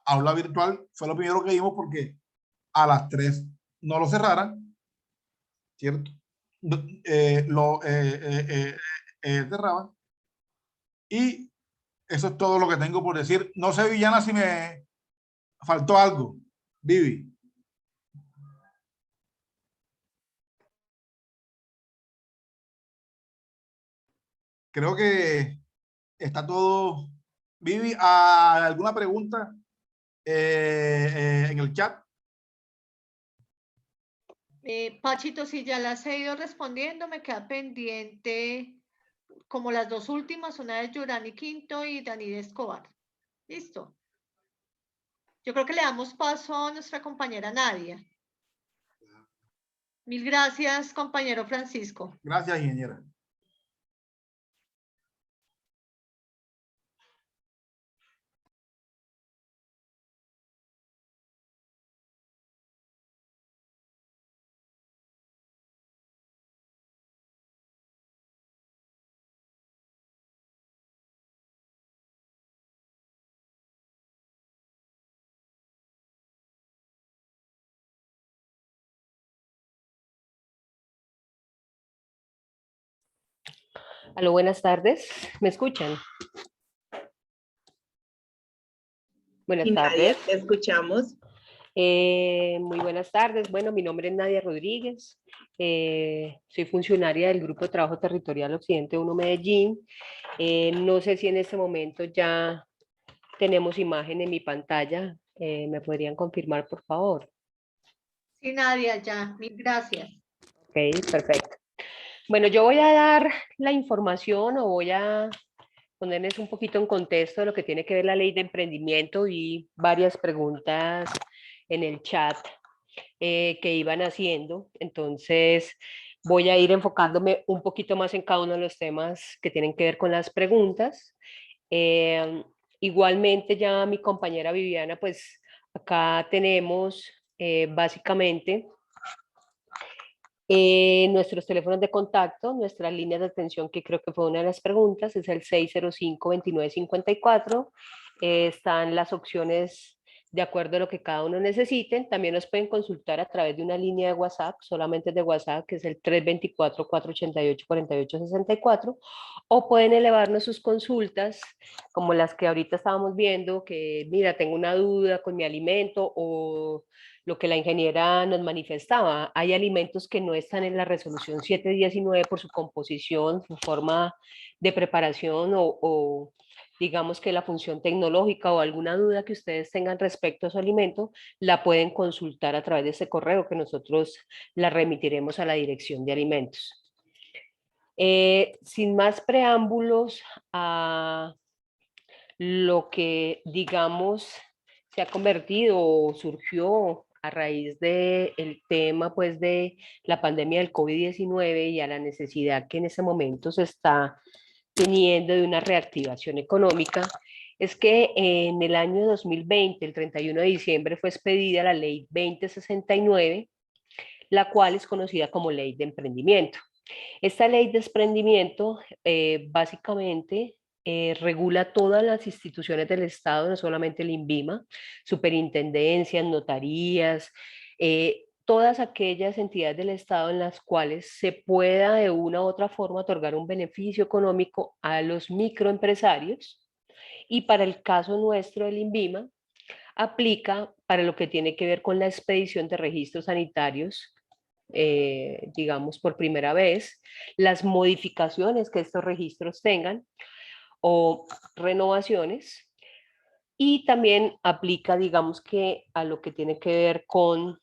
Aula virtual fue lo primero que vimos porque a las 3 no lo cerraran, ¿cierto? Lo cerraban. Y eso es todo lo que tengo por decir. No sé, Villana, si me faltó algo. Vivi. Creo que está todo. Vivi, ¿alguna pregunta en el chat? Pachito, si ya las he ido respondiendo, me queda pendiente como las dos últimas, una de Yurani Quinto y Dani Escobar. Listo. Yo creo que le damos paso a nuestra compañera Nadia. Mil gracias, compañero Francisco. Gracias, ingeniera. Aló, buenas tardes. ¿Me escuchan? Buenas Y Nadia, tardes. te escuchamos. Muy buenas tardes. Bueno, mi nombre es Nadia Rodríguez. Soy funcionaria del Grupo de Trabajo Territorial Occidente 1 Medellín. No sé si en este momento ya tenemos imagen en mi pantalla. ¿Me podrían confirmar, por favor? Sí, Nadia, ya. Mil gracias. Ok, perfecto. Bueno, yo voy a dar la información o voy a ponerles un poquito en contexto de lo que tiene que ver la ley de emprendimiento y varias preguntas en el chat que iban haciendo. Entonces, voy a ir enfocándome un poquito más en cada uno de los temas que tienen que ver con las preguntas. Igualmente, ya mi compañera Viviana, pues acá tenemos básicamente nuestros teléfonos de contacto, nuestras líneas de atención, que creo que fue una de las preguntas, es el 605-2954. Están las opciones de acuerdo a lo que cada uno necesiten. También nos pueden consultar a través de una línea de WhatsApp, solamente de WhatsApp, que es el 324-488-4864, o pueden elevarnos sus consultas, como las que ahorita estábamos viendo, que mira, tengo una duda con mi alimento, o lo que la ingeniera nos manifestaba. Hay alimentos que no están en la resolución 719 por su composición, su forma de preparación o digamos que la función tecnológica, o alguna duda que ustedes tengan respecto a su alimento, la pueden consultar a través de ese correo que nosotros la remitiremos a la dirección de alimentos. Sin más preámbulos a lo que, digamos, se ha convertido o surgió a raíz del tema, pues, de la pandemia del COVID-19 y a la necesidad que en ese momento se está teniendo de una reactivación económica, es que en el año 2020, el 31 de diciembre, fue expedida la ley 2069, la cual es conocida como ley de emprendimiento. Esta ley de emprendimiento básicamente regula todas las instituciones del Estado, no solamente el INVIMA, superintendencias, notarías, todas aquellas entidades del Estado en las cuales se pueda de una u otra forma otorgar un beneficio económico a los microempresarios. Y para el caso nuestro del INVIMA, aplica para lo que tiene que ver con la expedición de registros sanitarios, digamos por primera vez, las modificaciones que estos registros tengan o renovaciones, y también aplica, digamos que a lo que tiene que ver con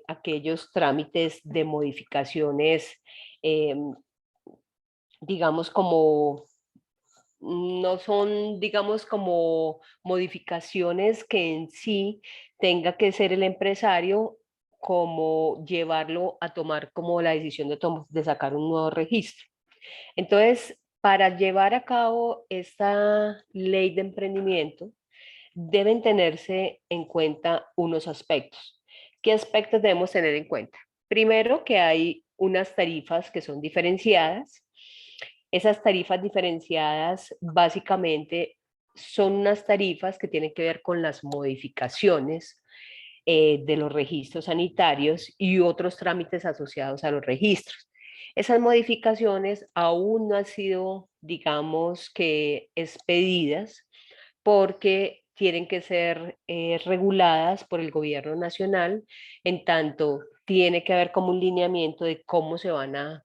aquellos trámites de modificaciones, digamos como no son, digamos, como modificaciones que en sí tenga que ser el empresario como llevarlo a tomar como la decisión de sacar un nuevo registro. Entonces, para llevar a cabo esta ley de emprendimiento, deben tenerse en cuenta unos aspectos. ¿Qué aspectos debemos tener en cuenta? Primero, que hay unas tarifas que son diferenciadas. Esas tarifas diferenciadas básicamente son unas tarifas que tienen que ver con las modificaciones de los registros sanitarios y otros trámites asociados a los registros. Esas modificaciones aún no han sido, digamos que, expedidas porque tienen que ser reguladas por el gobierno nacional, en tanto tiene que haber como un lineamiento de cómo se van a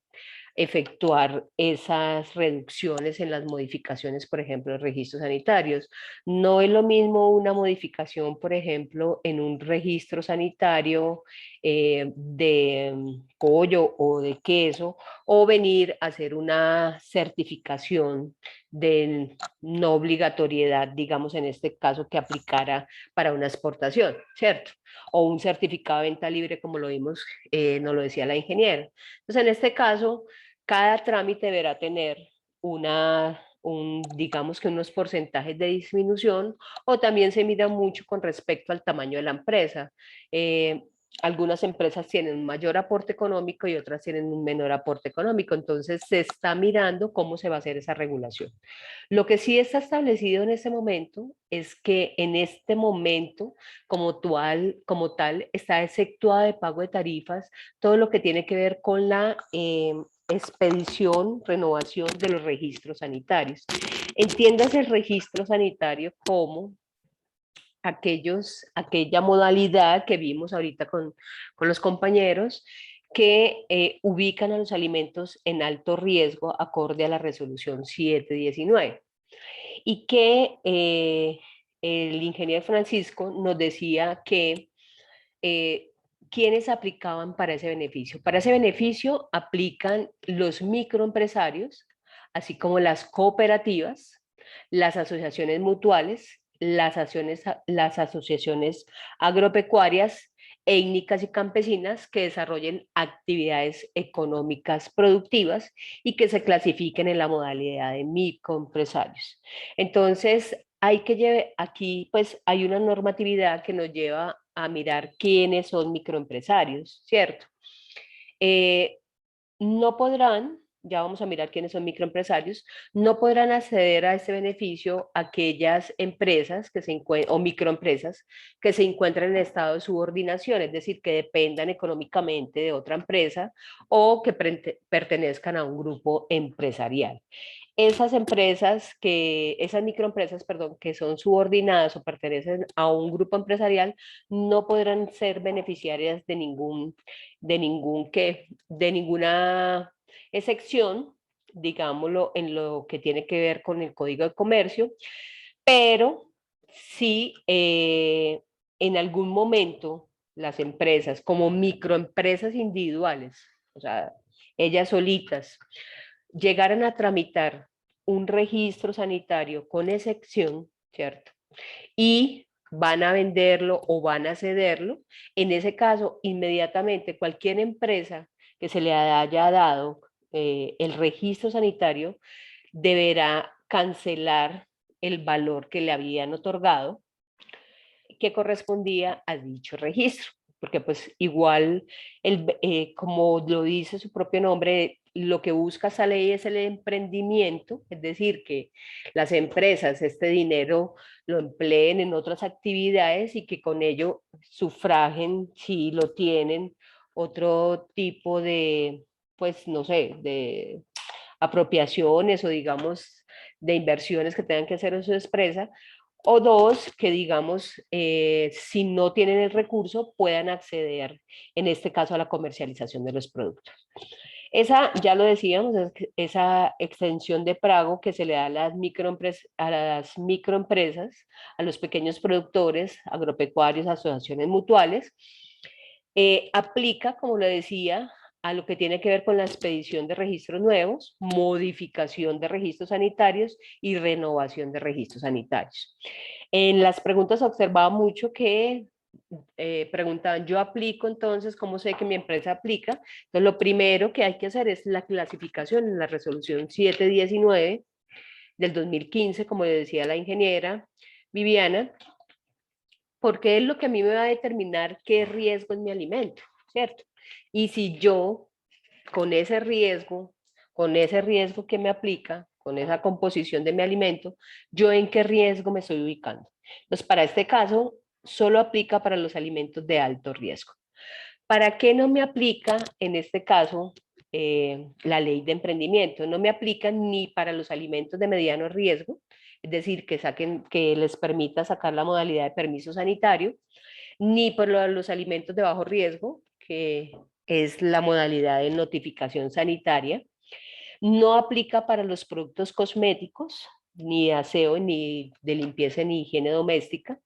efectuar esas reducciones en las modificaciones, por ejemplo, de registros sanitarios. No es lo mismo una modificación, por ejemplo, en un registro sanitario de pollo o de queso, o venir a hacer una certificación de no obligatoriedad, digamos en este caso, que aplicara para una exportación, ¿cierto? O un certificado de venta libre, como lo vimos, nos lo decía la ingeniera. Entonces, en este caso, cada trámite deberá tener digamos que unos porcentajes de disminución, o también se mira mucho con respecto al tamaño de la empresa. Algunas empresas tienen un mayor aporte económico y otras tienen un menor aporte económico, entonces se está mirando cómo se va a hacer esa regulación. Lo que sí está establecido en ese momento es que en este momento, como tal, está exceptuada de pago de tarifas todo lo que tiene que ver con la expedición, renovación de los registros sanitarios. Entiéndase el registro sanitario como aquella modalidad que vimos ahorita con los compañeros, que ubican a los alimentos en alto riesgo acorde a la resolución 719. Y que el ingeniero Francisco nos decía que ¿quiénes aplicaban para ese beneficio? Para ese beneficio aplican los microempresarios, así como las cooperativas, las asociaciones mutuales, las asociaciones agropecuarias, étnicas y campesinas que desarrollen actividades económicas productivas y que se clasifiquen en la modalidad de microempresarios. Entonces, aquí pues hay una normatividad que nos lleva a mirar quiénes son microempresarios, ¿cierto? No podrán, ya vamos a mirar quiénes son microempresarios, no podrán acceder a este beneficio aquellas empresas o microempresas que se encuentran en estado de subordinación, es decir, que dependan económicamente de otra empresa o que pertenezcan a un grupo empresarial. Esas microempresas, perdón, que son subordinadas o pertenecen a un grupo empresarial, no podrán ser beneficiarias de ninguna excepción, digámoslo, en lo que tiene que ver con el Código de Comercio, pero sí en algún momento las empresas como microempresas individuales, o sea, ellas solitas, llegaran a tramitar un registro sanitario con excepción, ¿cierto? Y van a venderlo o van a cederlo, en ese caso, inmediatamente cualquier empresa que se le haya dado el registro sanitario deberá cancelar el valor que le habían otorgado que correspondía a dicho registro, porque pues igual, como lo dice su propio nombre, lo que busca esa ley es el emprendimiento, es decir, que las empresas este dinero lo empleen en otras actividades y que con ello sufragen, si lo tienen, otro tipo de, pues no sé, de apropiaciones o digamos de inversiones que tengan que hacer en su empresa, o dos, que digamos, si no tienen el recurso, puedan acceder, en este caso, a la comercialización de los productos. Esa, ya lo decíamos, esa extensión de pago que se le da a las microempresas, a los pequeños productores, agropecuarios, asociaciones mutuales, aplica, como lo decía, a lo que tiene que ver con la expedición de registros nuevos, modificación de registros sanitarios y renovación de registros sanitarios. En las preguntas observaba mucho que preguntaban, yo aplico, entonces, ¿cómo sé que mi empresa aplica? Entonces, lo primero que hay que hacer es la clasificación en la resolución 719 del 2015, como decía la ingeniera Viviana, porque es lo que a mí me va a determinar qué riesgo es mi alimento, ¿cierto? Y si yo, con ese riesgo que me aplica, con esa composición de mi alimento, yo en qué riesgo me estoy ubicando. Entonces, para este caso, solo aplica para los alimentos de alto riesgo. ¿Para qué no me aplica, en este caso, la ley de emprendimiento? No me aplica ni para los alimentos de mediano riesgo, es decir, que les permita sacar la modalidad de permiso sanitario, ni por los alimentos de bajo riesgo, que es la modalidad de notificación sanitaria. No aplica para los productos cosméticos, ni de aseo, ni de limpieza, ni higiene doméstica.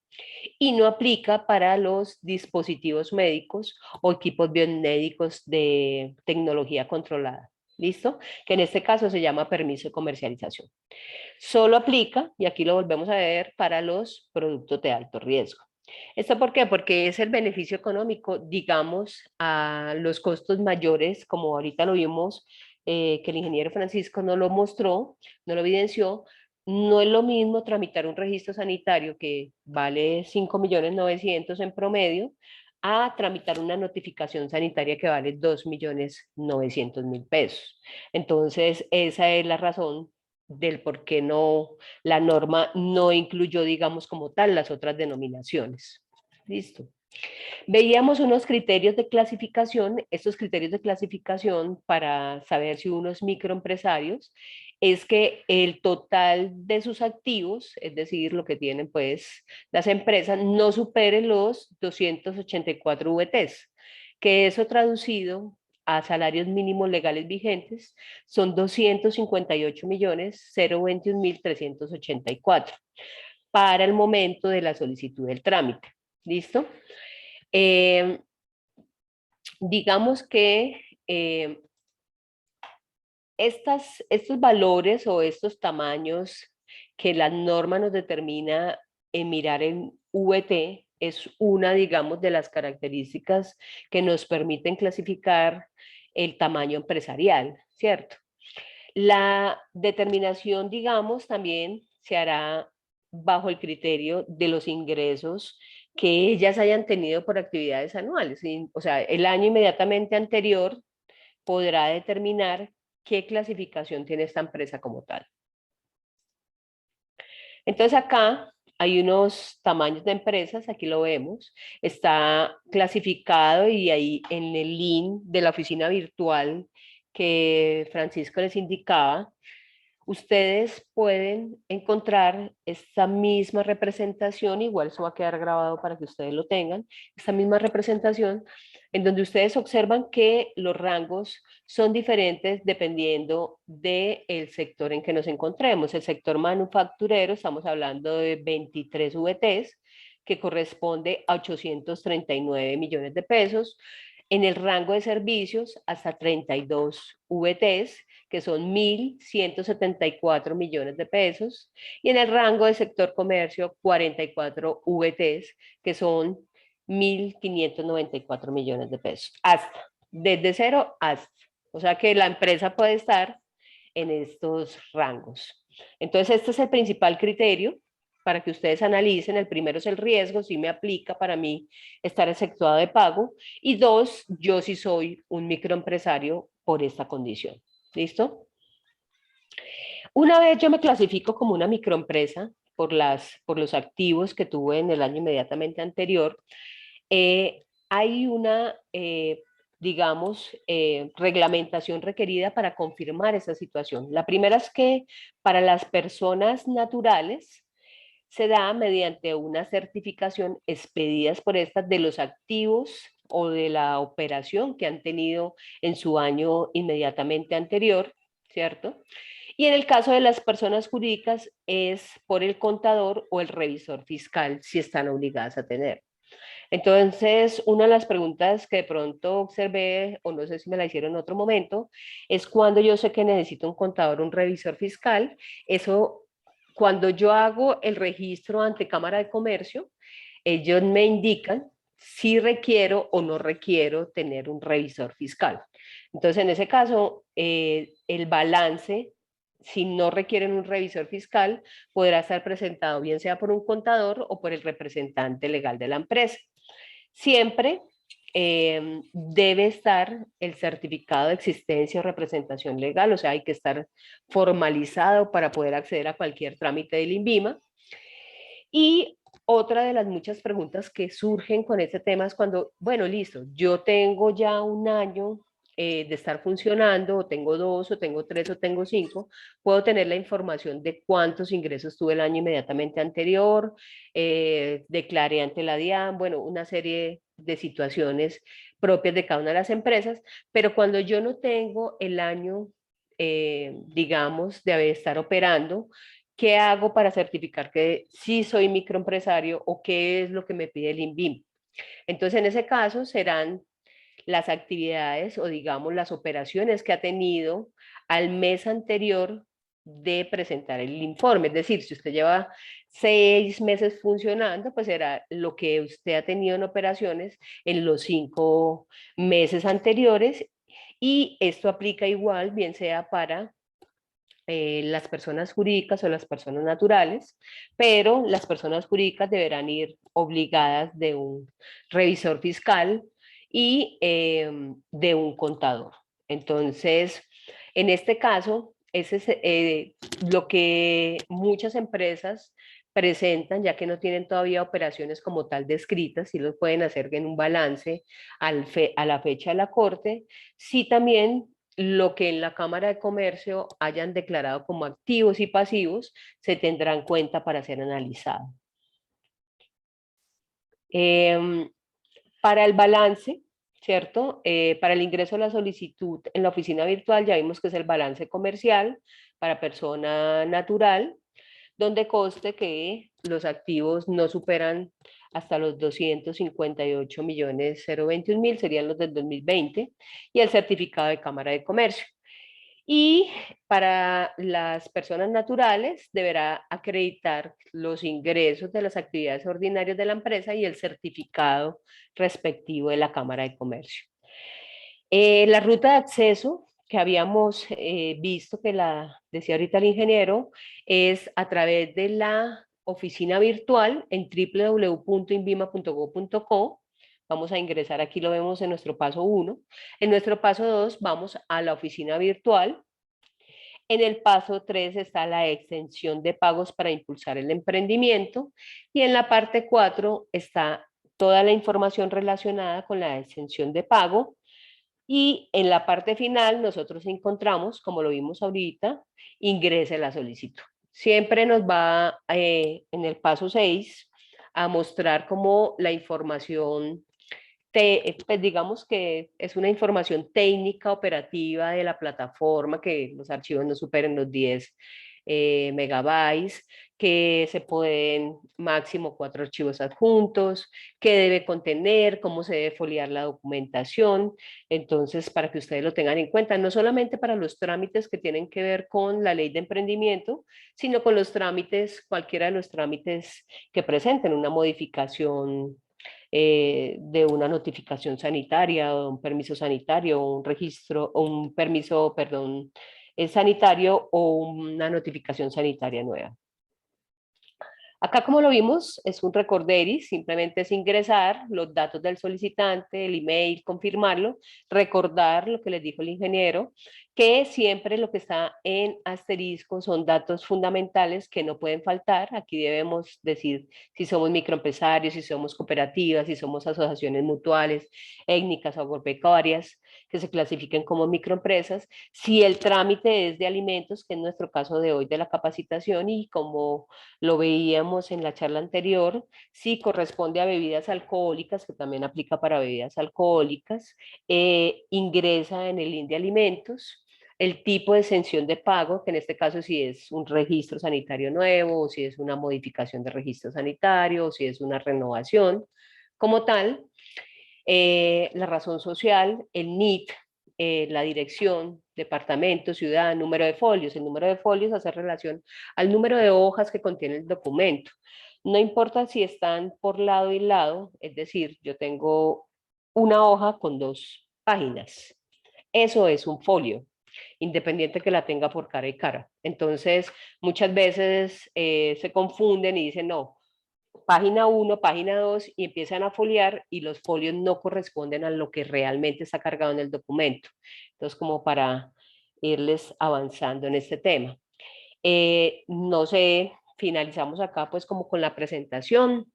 Y no aplica para los dispositivos médicos o equipos biomédicos de tecnología controlada. ¿Listo? Que en este caso se llama permiso de comercialización. Solo aplica, y aquí lo volvemos a ver, para los productos de alto riesgo. ¿Esto por qué? Porque es el beneficio económico, digamos, a los costos mayores, como ahorita lo vimos, que el ingeniero Francisco no lo mostró, no lo evidenció. No es lo mismo tramitar un registro sanitario que vale 5.900.000 en promedio a tramitar una notificación sanitaria que vale 2.900.000 pesos. Entonces, esa es la razón del por qué la norma no incluyó, digamos, como tal las otras denominaciones. Listo. Veíamos unos criterios de clasificación. Estos criterios de clasificación para saber si uno es microempresario es que el total de sus activos, es decir, lo que tienen pues las empresas, no supere los 284 VTs, que eso traducido a salarios mínimos legales vigentes son 258.021.384 para el momento de la solicitud del trámite. ¿Listo? Digamos que estos valores o estos tamaños que la norma nos determina en mirar en VT, es una, digamos, de las características que nos permiten clasificar el tamaño empresarial, ¿cierto? La determinación, digamos, también se hará bajo el criterio de los ingresos que ellas hayan tenido por actividades anuales. O sea, el año inmediatamente anterior podrá determinar qué clasificación tiene esta empresa como tal. Entonces acá hay unos tamaños de empresas, aquí lo vemos, está clasificado y ahí en el link de la oficina virtual que Francisco les indicaba, ustedes pueden encontrar esta misma representación, igual eso va a quedar grabado para que ustedes lo tengan, esta misma representación en donde ustedes observan que los rangos son diferentes dependiendo del sector en que nos encontremos. El sector manufacturero, estamos hablando de 23 VTs, que corresponde a 839 millones de pesos. En el rango de servicios, hasta 32 VTs, que son 1.174 millones de pesos, y en el rango de sector comercio, 44 VTs, que son 1.594 millones de pesos, hasta, desde cero hasta. O sea que la empresa puede estar en estos rangos. Entonces, este es el principal criterio para que ustedes analicen. El primero es el riesgo, si me aplica para mí estar exceptuado de pago, y dos, yo sí soy un microempresario por esta condición. ¿Listo? Una vez yo me clasifico como una microempresa por los activos que tuve en el año inmediatamente anterior, hay una, digamos, reglamentación requerida para confirmar esa situación. La primera es que para las personas naturales se da mediante una certificación expedidas por estas de los activos o de la operación que han tenido en su año inmediatamente anterior, ¿cierto? Y en el caso de las personas jurídicas es por el contador o el revisor fiscal si están obligadas a tener. Entonces, una de las preguntas que de pronto observé, o no sé si me la hicieron en otro momento, es cuando yo sé que necesito un contador, un revisor fiscal. Eso, cuando yo hago el registro ante Cámara de Comercio, ellos me indican si requiero o no requiero tener un revisor fiscal. Entonces, en ese caso, el balance, si no requieren un revisor fiscal, podrá estar presentado bien sea por un contador o por el representante legal de la empresa. Siempre debe estar el certificado de existencia o representación legal, o sea, hay que estar formalizado para poder acceder a cualquier trámite del INVIMA. Y otra de las muchas preguntas que surgen con este tema es cuando, bueno, listo, yo tengo ya un año de estar funcionando, o tengo 2, o tengo 3, o tengo 5, puedo tener la información de cuántos ingresos tuve el año inmediatamente anterior, declaré ante la DIAN, bueno, una serie de situaciones propias de cada una de las empresas, pero cuando yo no tengo el año, digamos, de estar operando, ¿qué hago para certificar que sí soy microempresario o qué es lo que me pide el INVIM? Entonces, en ese caso serán las actividades o digamos las operaciones que ha tenido al mes anterior de presentar el informe. Es decir, si usted lleva 6 meses funcionando, pues será lo que usted ha tenido en operaciones en los 5 meses anteriores, y esto aplica igual, bien sea para las personas jurídicas o las personas naturales, pero las personas jurídicas deberán ir obligadas de un revisor fiscal y de un contador. Entonces, en este caso, ese es lo que muchas empresas presentan, ya que no tienen todavía operaciones como tal descritas, sí lo pueden hacer en un balance a la fecha de la corte, sí también lo que en la Cámara de Comercio hayan declarado como activos y pasivos se tendrá en cuenta para ser analizado. Para el balance, ¿cierto? Para el ingreso de la solicitud en la oficina virtual ya vimos que es el balance comercial para persona natural, donde conste que los activos no superan hasta los 258.021.000, serían los del 2020, y el certificado de Cámara de Comercio. Y para las personas naturales deberá acreditar los ingresos de las actividades ordinarias de la empresa y el certificado respectivo de la Cámara de Comercio. La ruta de acceso que habíamos visto, que la decía ahorita el ingeniero, es a través de la oficina virtual en www.invima.go.co. Vamos a ingresar, aquí lo vemos en nuestro paso 1. En nuestro paso 2 vamos a la oficina virtual. En el paso 3 está la extensión de pagos para impulsar el emprendimiento. Y en la parte 4 está toda la información relacionada con la extensión de pago. Y en la parte final nosotros encontramos, como lo vimos ahorita, ingrese la solicitud. Siempre nos va en el paso 6 a mostrar cómo la información, pues digamos que es una información técnica operativa de la plataforma, que los archivos no superen los 10 megabytes, que se pueden máximo 4 archivos adjuntos, qué debe contener, cómo se debe foliar la documentación. Entonces, para que ustedes lo tengan en cuenta, no solamente para los trámites que tienen que ver con la ley de emprendimiento, sino con los trámites, cualquiera de los trámites que presenten una modificación de una notificación sanitaria o un permiso sanitario o un registro o un permiso, perdón, sanitario o una notificación sanitaria nueva. Acá, como lo vimos, es un recorderis, simplemente es ingresar los datos del solicitante, el email, confirmarlo, recordar lo que les dijo el ingeniero, que siempre lo que está en asterisco son datos fundamentales que no pueden faltar. Aquí debemos decir si somos microempresarios, si somos cooperativas, si somos asociaciones mutuales, étnicas o agropecuarias, que se clasifiquen como microempresas, si el trámite es de alimentos, que es nuestro caso de hoy de la capacitación, y como lo veíamos en la charla anterior, si corresponde a bebidas alcohólicas, que también aplica para bebidas alcohólicas, ingresa en el INDE Alimentos, el tipo de exención de pago, que en este caso si es un registro sanitario nuevo, o si es una modificación de registro sanitario, o si es una renovación como tal, la razón social, el NIT, la dirección, departamento, ciudad, número de folios. El número de folios hace relación al número de hojas que contiene el documento. No importa si están por lado y lado, es decir, yo tengo una hoja con 2 páginas. Eso es un folio, independiente que la tenga por cara y cara. Entonces, muchas veces se confunden y dicen, no, página 1, página 2, y empiezan a foliar y los folios no corresponden a lo que realmente está cargado en el documento. Entonces, como para irles avanzando en este tema. No sé, finalizamos acá pues como con la presentación.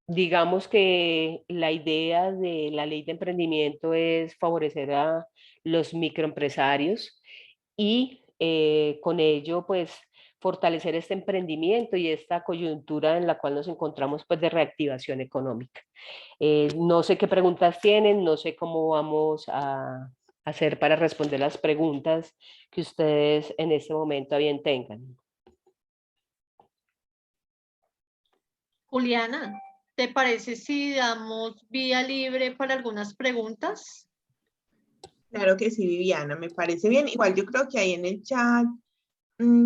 Digamos que la idea de la ley de emprendimiento es favorecer a los microempresarios y con ello pues fortalecer este emprendimiento y esta coyuntura en la cual nos encontramos pues de reactivación económica. No sé qué preguntas tienen, no sé cómo vamos a hacer para responder las preguntas que ustedes en este momento bien tengan. Juliana, ¿te parece si damos vía libre para algunas preguntas? Claro que sí, Viviana, me parece bien. Igual yo creo que ahí en el chat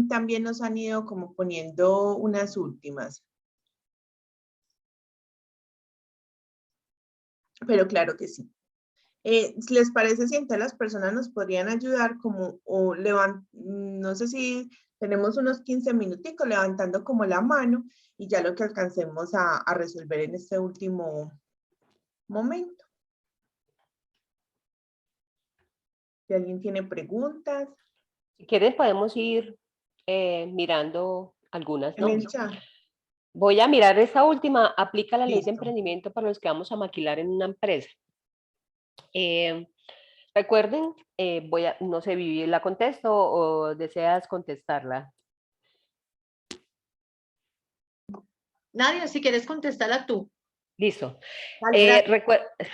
también nos han ido como poniendo unas últimas. Pero claro que sí. ¿Les parece si entonces las personas nos podrían ayudar como, o no sé si tenemos unos 15 minuticos levantando como la mano y ya lo que alcancemos a resolver en este último momento? Si alguien tiene preguntas. Si quieren podemos ir mirando algunas, En ¿no? el chat. Voy a mirar esta última. Aplica la ley de Listo. emprendimiento para los que vamos a maquilar en una empresa. Recuerden, no sé, Vivi, ¿la contesto o deseas contestarla? Nadia, si quieres contestarla tú. Listo. Vale,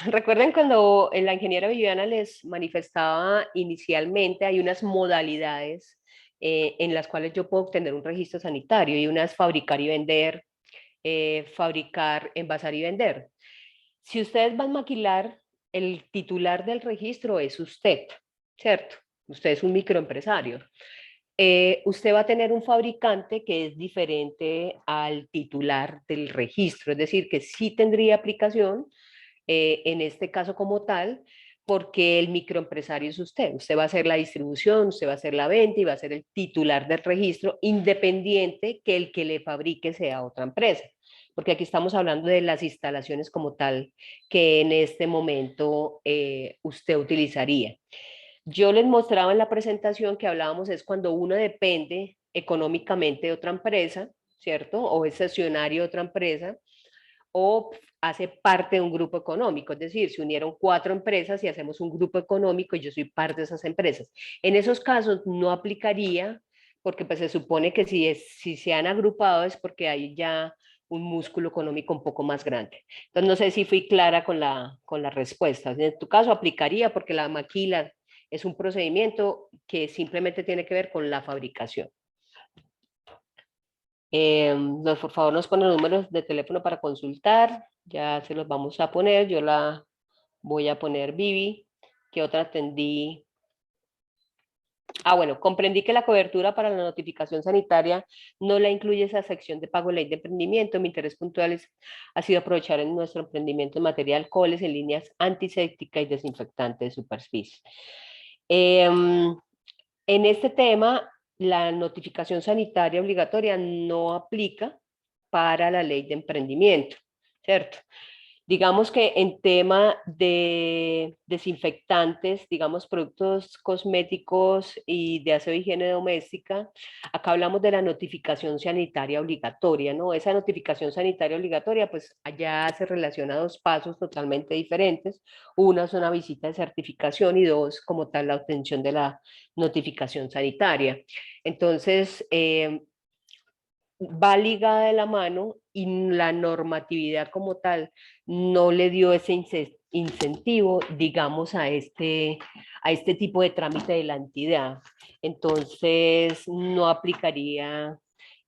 Recuerden cuando la ingeniera Viviana les manifestaba inicialmente, hay unas modalidades en las cuales yo puedo obtener un registro sanitario, y una es fabricar y vender, fabricar, envasar y vender. Si ustedes van a maquilar, el titular del registro es usted, ¿cierto? Usted es un microempresario. Usted va a tener un fabricante que es diferente al titular del registro, es decir, que sí tendría aplicación en este caso como tal, porque el microempresario es usted. Usted va a hacer la distribución, usted va a hacer la venta y va a ser el titular del registro, independiente que el que le fabrique sea otra empresa. Porque aquí estamos hablando de las instalaciones como tal que en este momento usted utilizaría. Yo les mostraba en la presentación que hablábamos es cuando uno depende económicamente de otra empresa, ¿cierto? O es accionario de otra empresa, o hace parte de un grupo económico, es decir, se unieron 4 empresas y hacemos un grupo económico y yo soy parte de esas empresas. En esos casos no aplicaría, porque pues se supone que si se han agrupado es porque hay ya un músculo económico un poco más grande. Entonces no sé si fui clara con la respuesta. En tu caso aplicaría porque la maquila es un procedimiento que simplemente tiene que ver con la fabricación. Por favor nos ponen los números de teléfono para consultar, ya se los vamos a poner, yo la voy a poner Vivi, ¿qué otra atendí? Bueno, comprendí que la cobertura para la notificación sanitaria no la incluye esa sección de pago de ley de emprendimiento. Mi interés puntual ha sido aprovechar en nuestro emprendimiento en materia de alcoholes en líneas antiséptica y desinfectante de superficie. En este tema, la notificación sanitaria obligatoria no aplica para la ley de emprendimiento, ¿cierto? Digamos que en tema de desinfectantes, digamos productos cosméticos y de aseo e higiene doméstica, acá hablamos de la notificación sanitaria obligatoria, ¿no? Esa notificación sanitaria obligatoria, pues allá se relaciona a 2 pasos totalmente diferentes. Una es una visita de certificación y 2, como tal, la obtención de la notificación sanitaria. Entonces, va ligada de la mano y la normatividad como tal no le dio ese incentivo, digamos, a este tipo de trámite de la entidad. Entonces, no aplicaría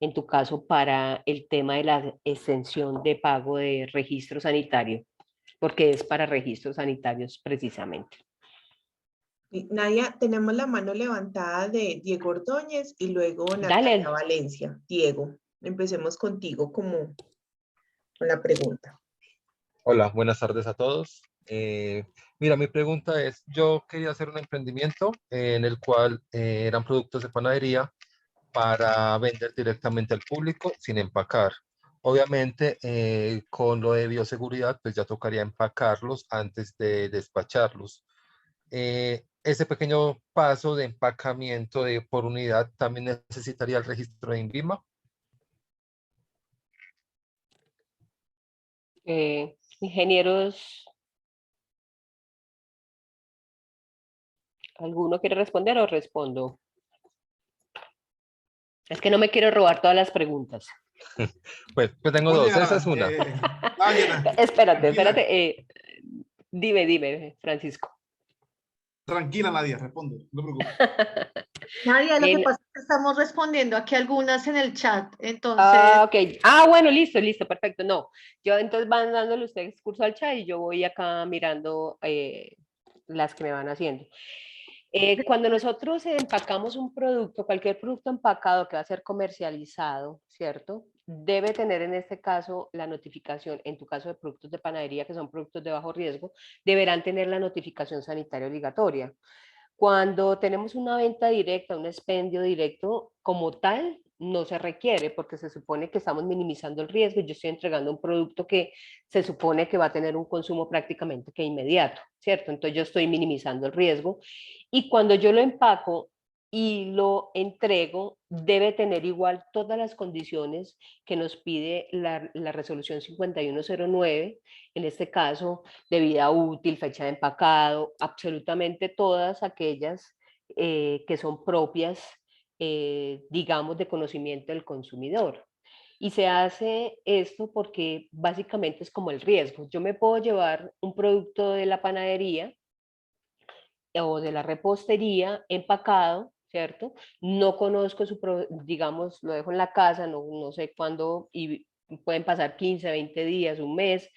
en tu caso para el tema de la exención de pago de registro sanitario, porque es para registros sanitarios precisamente. Nadia, tenemos la mano levantada de Diego Ordóñez y luego Natalia Dale. Valencia. Diego, empecemos contigo con la pregunta. Hola, buenas tardes a todos. Mira, mi pregunta es, yo quería hacer un emprendimiento en el cual eran productos de panadería para vender directamente al público sin empacar. Obviamente, con lo de bioseguridad, pues ya tocaría empacarlos antes de despacharlos. Ese pequeño paso de empacamiento por unidad también necesitaría el registro de INVIMA. Ingenieros, ¿alguno quiere responder o respondo? Es que no me quiero robar todas las preguntas. Pues tengo Oye, 2, esa es una. Nadia, Espérate. Dime, Francisco. tranquila, Nadia, responde, no te preocupes. Nadia, lo que En- pasa es que estamos respondiendo aquí algunas en el chat, entonces, ok. Bueno, listo, perfecto. No, yo entonces van dándole ustedes curso al chat y yo voy acá mirando las que me van haciendo. Cuando nosotros empacamos un producto, cualquier producto empacado que va a ser comercializado, ¿cierto? Debe tener en este caso la notificación, en tu caso de productos de panadería, que son productos de bajo riesgo, deberán tener la notificación sanitaria obligatoria. Cuando tenemos una venta directa, un expendio directo, como tal, no se requiere porque se supone que estamos minimizando el riesgo. Yo estoy entregando un producto que se supone que va a tener un consumo prácticamente que inmediato, ¿cierto? Entonces yo estoy minimizando el riesgo. Y cuando yo lo empaco y lo entrego, debe tener igual todas las condiciones que nos pide la resolución 5109, en este caso, de vida útil, fecha de empacado, absolutamente todas aquellas que son propias, digamos, de conocimiento del consumidor. Y se hace esto porque básicamente es como el riesgo. Yo me puedo llevar un producto de la panadería o de la repostería empacado, ¿cierto? No conozco digamos, lo dejo en la casa, no sé cuándo, y pueden pasar 15, 20 días, un mes,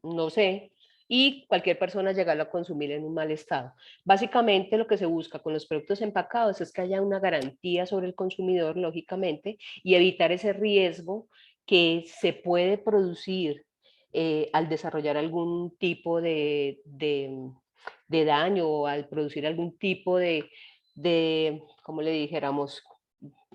no sé, y cualquier persona llegarlo a consumir en un mal estado. Básicamente lo que se busca con los productos empacados es que haya una garantía sobre el consumidor, lógicamente, y evitar ese riesgo que se puede producir al desarrollar algún tipo de daño o al producir algún tipo como le dijéramos,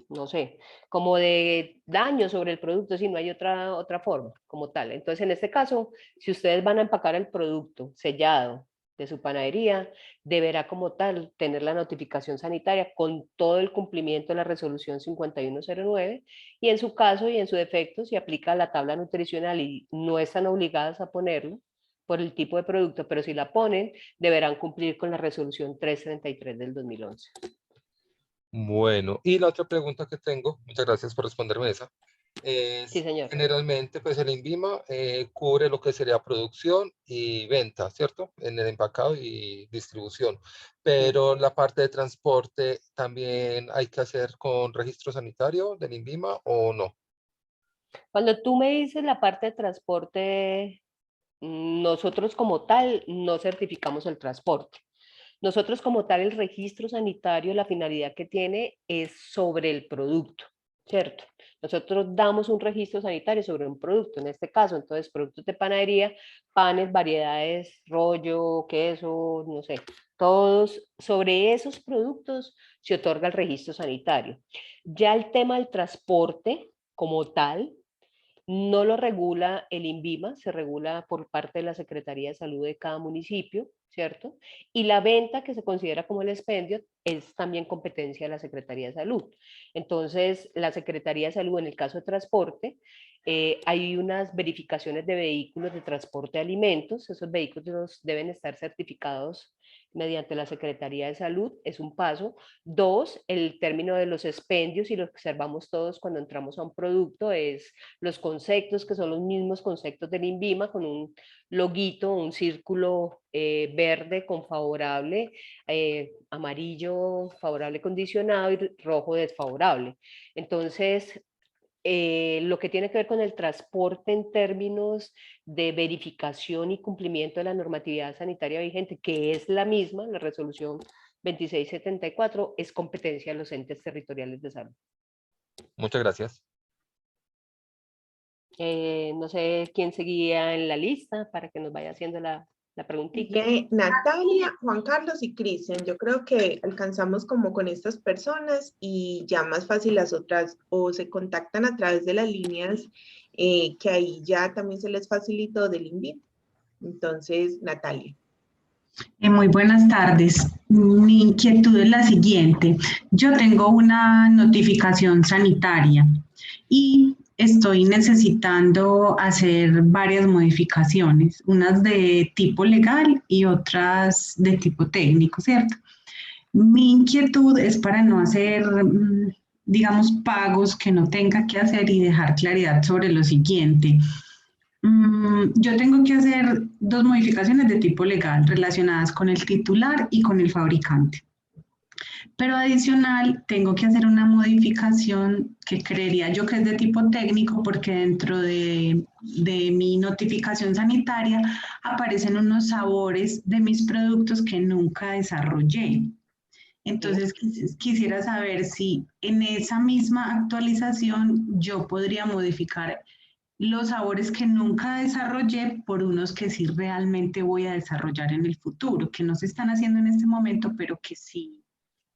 no sé, como de daño sobre el producto, si no hay otra forma como tal. Entonces, en este caso, si ustedes van a empacar el producto sellado de su panadería, deberá como tal tener la notificación sanitaria con todo el cumplimiento de la resolución 5109 y en su caso y en su defecto, si aplica la tabla nutricional y no están obligadas a ponerlo por el tipo de producto, pero si la ponen, deberán cumplir con la resolución 333 del 2011. Bueno, y la otra pregunta que tengo, muchas gracias por responderme esa, Sí, es señor. generalmente pues el INVIMA cubre lo que sería producción y venta, ¿cierto? En el empacado y distribución, pero la parte de transporte también hay que hacer con registro sanitario del INVIMA o no. Cuando tú me dices la parte de transporte, nosotros como tal no certificamos el transporte. Nosotros como tal el registro sanitario, la finalidad que tiene es sobre el producto, ¿cierto? Nosotros damos un registro sanitario sobre un producto, en este caso, entonces, productos de panadería, panes, variedades, rollo, queso, no sé, todos, sobre esos productos se otorga el registro sanitario. Ya el tema del transporte como tal, no lo regula el INVIMA, se regula por parte de la Secretaría de Salud de cada municipio, ¿cierto? Y la venta, que se considera como el expendio, es también competencia de la Secretaría de Salud. Entonces, la Secretaría de Salud, en el caso de transporte, hay unas verificaciones de vehículos de transporte de alimentos. Esos vehículos deben estar certificados mediante la Secretaría de Salud, es un paso. Dos, el término de los expendios, y lo que observamos todos cuando entramos a un producto, es los conceptos, que son los mismos conceptos del INVIMA, con un loguito, un círculo verde con favorable, amarillo favorable condicionado y rojo desfavorable. Entonces, lo que tiene que ver con el transporte en términos de verificación y cumplimiento de la normatividad sanitaria vigente, que es la misma, la resolución 2674, es competencia de los entes territoriales de salud. Muchas gracias. No sé quién seguía en la lista para que nos vaya haciendo la preguntita. Natalia, Juan Carlos y Cristian. Yo creo que alcanzamos como con estas personas y ya más fácil las otras o se contactan a través de las líneas que ahí ya también se les facilitó del INVIMA. Entonces, Natalia. Muy buenas tardes. Mi inquietud es la siguiente. Yo tengo una notificación sanitaria y estoy necesitando hacer varias modificaciones, unas de tipo legal y otras de tipo técnico, ¿cierto? Mi inquietud es para no hacer, digamos, pagos que no tenga que hacer y dejar claridad sobre lo siguiente. Yo tengo que hacer dos modificaciones de tipo legal relacionadas con el titular y con el fabricante. Pero adicional, tengo que hacer una modificación que creería yo que es de tipo técnico porque dentro de mi notificación sanitaria aparecen unos sabores de mis productos que nunca desarrollé. Entonces, quisiera saber si en esa misma actualización yo podría modificar los sabores que nunca desarrollé por unos que sí realmente voy a desarrollar en el futuro, que no se están haciendo en este momento, pero que sí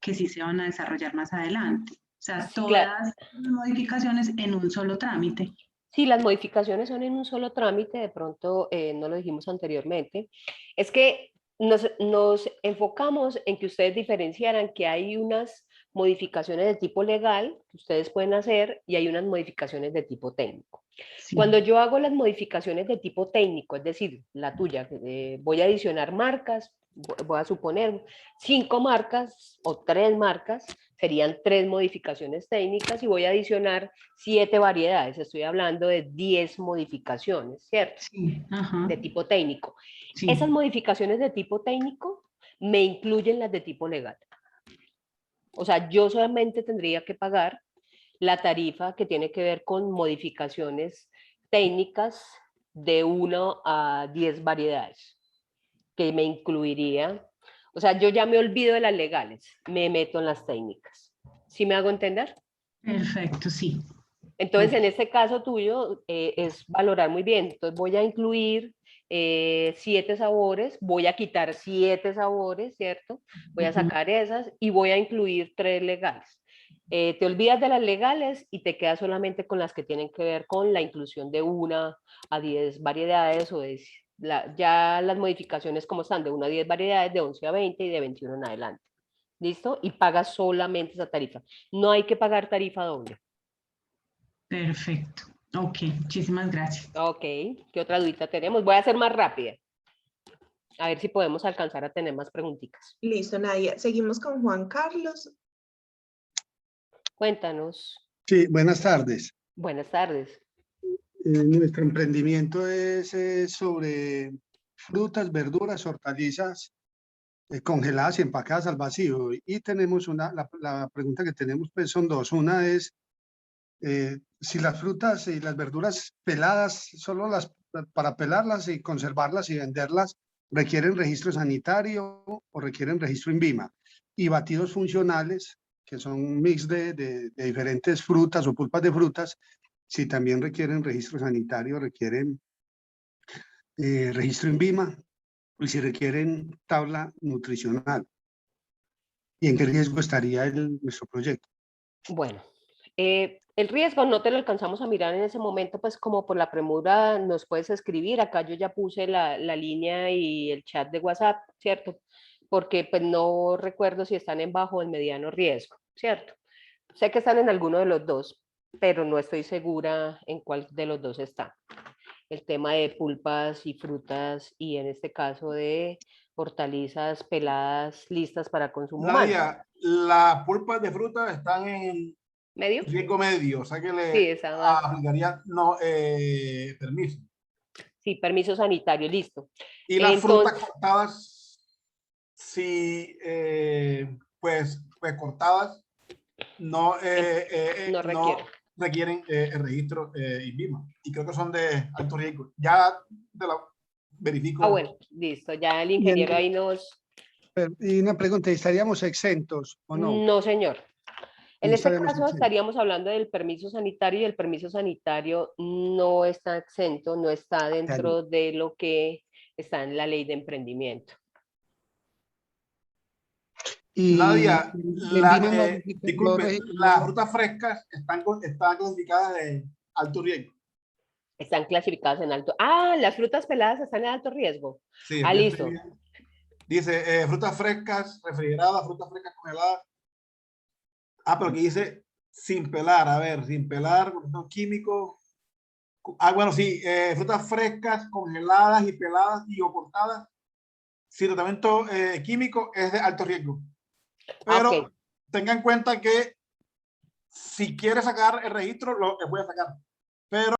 se van a desarrollar más adelante. O sea, Sí, claro. todas las modificaciones en un solo trámite. Sí, las modificaciones son en un solo trámite, de pronto no lo dijimos anteriormente. Es que nos enfocamos en que ustedes diferenciaran que hay unas modificaciones de tipo legal que ustedes pueden hacer y hay unas modificaciones de tipo técnico. Sí. Cuando yo hago las modificaciones de tipo técnico, es decir, la tuya, voy a adicionar marcas, voy a suponer 5 marcas o 3 marcas, serían 3 modificaciones técnicas y voy a adicionar 7 variedades. Estoy hablando de 10 modificaciones, ¿cierto? Sí, ajá. De tipo técnico. Sí. Esas modificaciones de tipo técnico me incluyen las de tipo legal. O sea, yo solamente tendría que pagar la tarifa que tiene que ver con modificaciones técnicas de 1 a 10 variedades. que me incluiría, o sea, yo ya me olvido de las legales, me meto en las técnicas. ¿Sí me hago entender? Perfecto, sí. Entonces, Ok. en este caso tuyo, es valorar muy bien. Entonces, voy a incluir 7 sabores, voy a quitar 7 sabores, ¿cierto? Voy a Ujú. sacar esas y voy a incluir 3 legales. Te olvidas de las legales y te quedas solamente con las que tienen que ver con la inclusión de 1 a 10 variedades o ya las modificaciones como están, de 1 a 10 variedades, de 11 a 20 y de 21 en adelante. ¿Listo? Y pagas solamente esa tarifa. No hay que pagar tarifa doble. Perfecto. Ok, muchísimas gracias. Ok, ¿qué otra dudita tenemos? Voy a ser más rápida. A ver si podemos alcanzar a tener más preguntitas. Listo, Nadia. Seguimos con Juan Carlos. Cuéntanos. Sí, buenas tardes. Buenas tardes. Nuestro emprendimiento es sobre frutas, verduras, hortalizas congeladas y empacadas al vacío. Y tenemos la pregunta que tenemos pues son dos. Una es si las frutas y las verduras peladas, solo para pelarlas y conservarlas y venderlas, requieren registro sanitario o requieren registro INVIMA. Y batidos funcionales, que son un mix de diferentes frutas o pulpas de frutas, si también requieren registro sanitario, requieren registro INVIMA y si requieren tabla nutricional. ¿Y en qué riesgo estaría nuestro proyecto? Bueno, el riesgo no te lo alcanzamos a mirar en ese momento, pues como por la premura nos puedes escribir. Acá yo ya puse la línea y el chat de WhatsApp, ¿cierto? Porque pues no recuerdo si están en bajo o en mediano riesgo, ¿cierto? Sé que están en alguno de los dos, pero no estoy segura en cuál de los dos está. El tema de pulpas y frutas y en este caso de hortalizas peladas listas para consumo humano. Nadia, las pulpas de fruta están en ¿Medio? riesgo medio, o sea que Sí, le esa más. aplicaría no, permiso. Sí, permiso sanitario, listo. Y las frutas Entonces, cortadas, sí, pues cortadas, no, no no requiere. requieren el registro INVIMA. Y creo que son de alto riesgo. Ya te la verifico. Ah, bueno, listo. Ya el Y, ingeniero ahí nos... y una pregunta, ¿estaríamos exentos o no? No, señor. En No este estaremos caso exentos. estaríamos hablando del permiso sanitario y el permiso sanitario no está exento, no está dentro de lo que está en la ley de emprendimiento. Y Nadia, el INVIMA disculpe, las frutas frescas están clasificadas de alto riesgo. Están clasificadas en alto. Ah, las frutas peladas están en alto riesgo. Sí, Ah, listo. dice frutas frescas, refrigeradas, frutas frescas congeladas. Ah, pero aquí dice sin pelar, a ver, sin pelar, no químico. Ah, bueno, sí, frutas frescas, congeladas y peladas y o cortadas. Si tratamiento químico es de alto riesgo. Pero Ok. tenga en cuenta que si quiere sacar el registro, lo puede sacar. Pero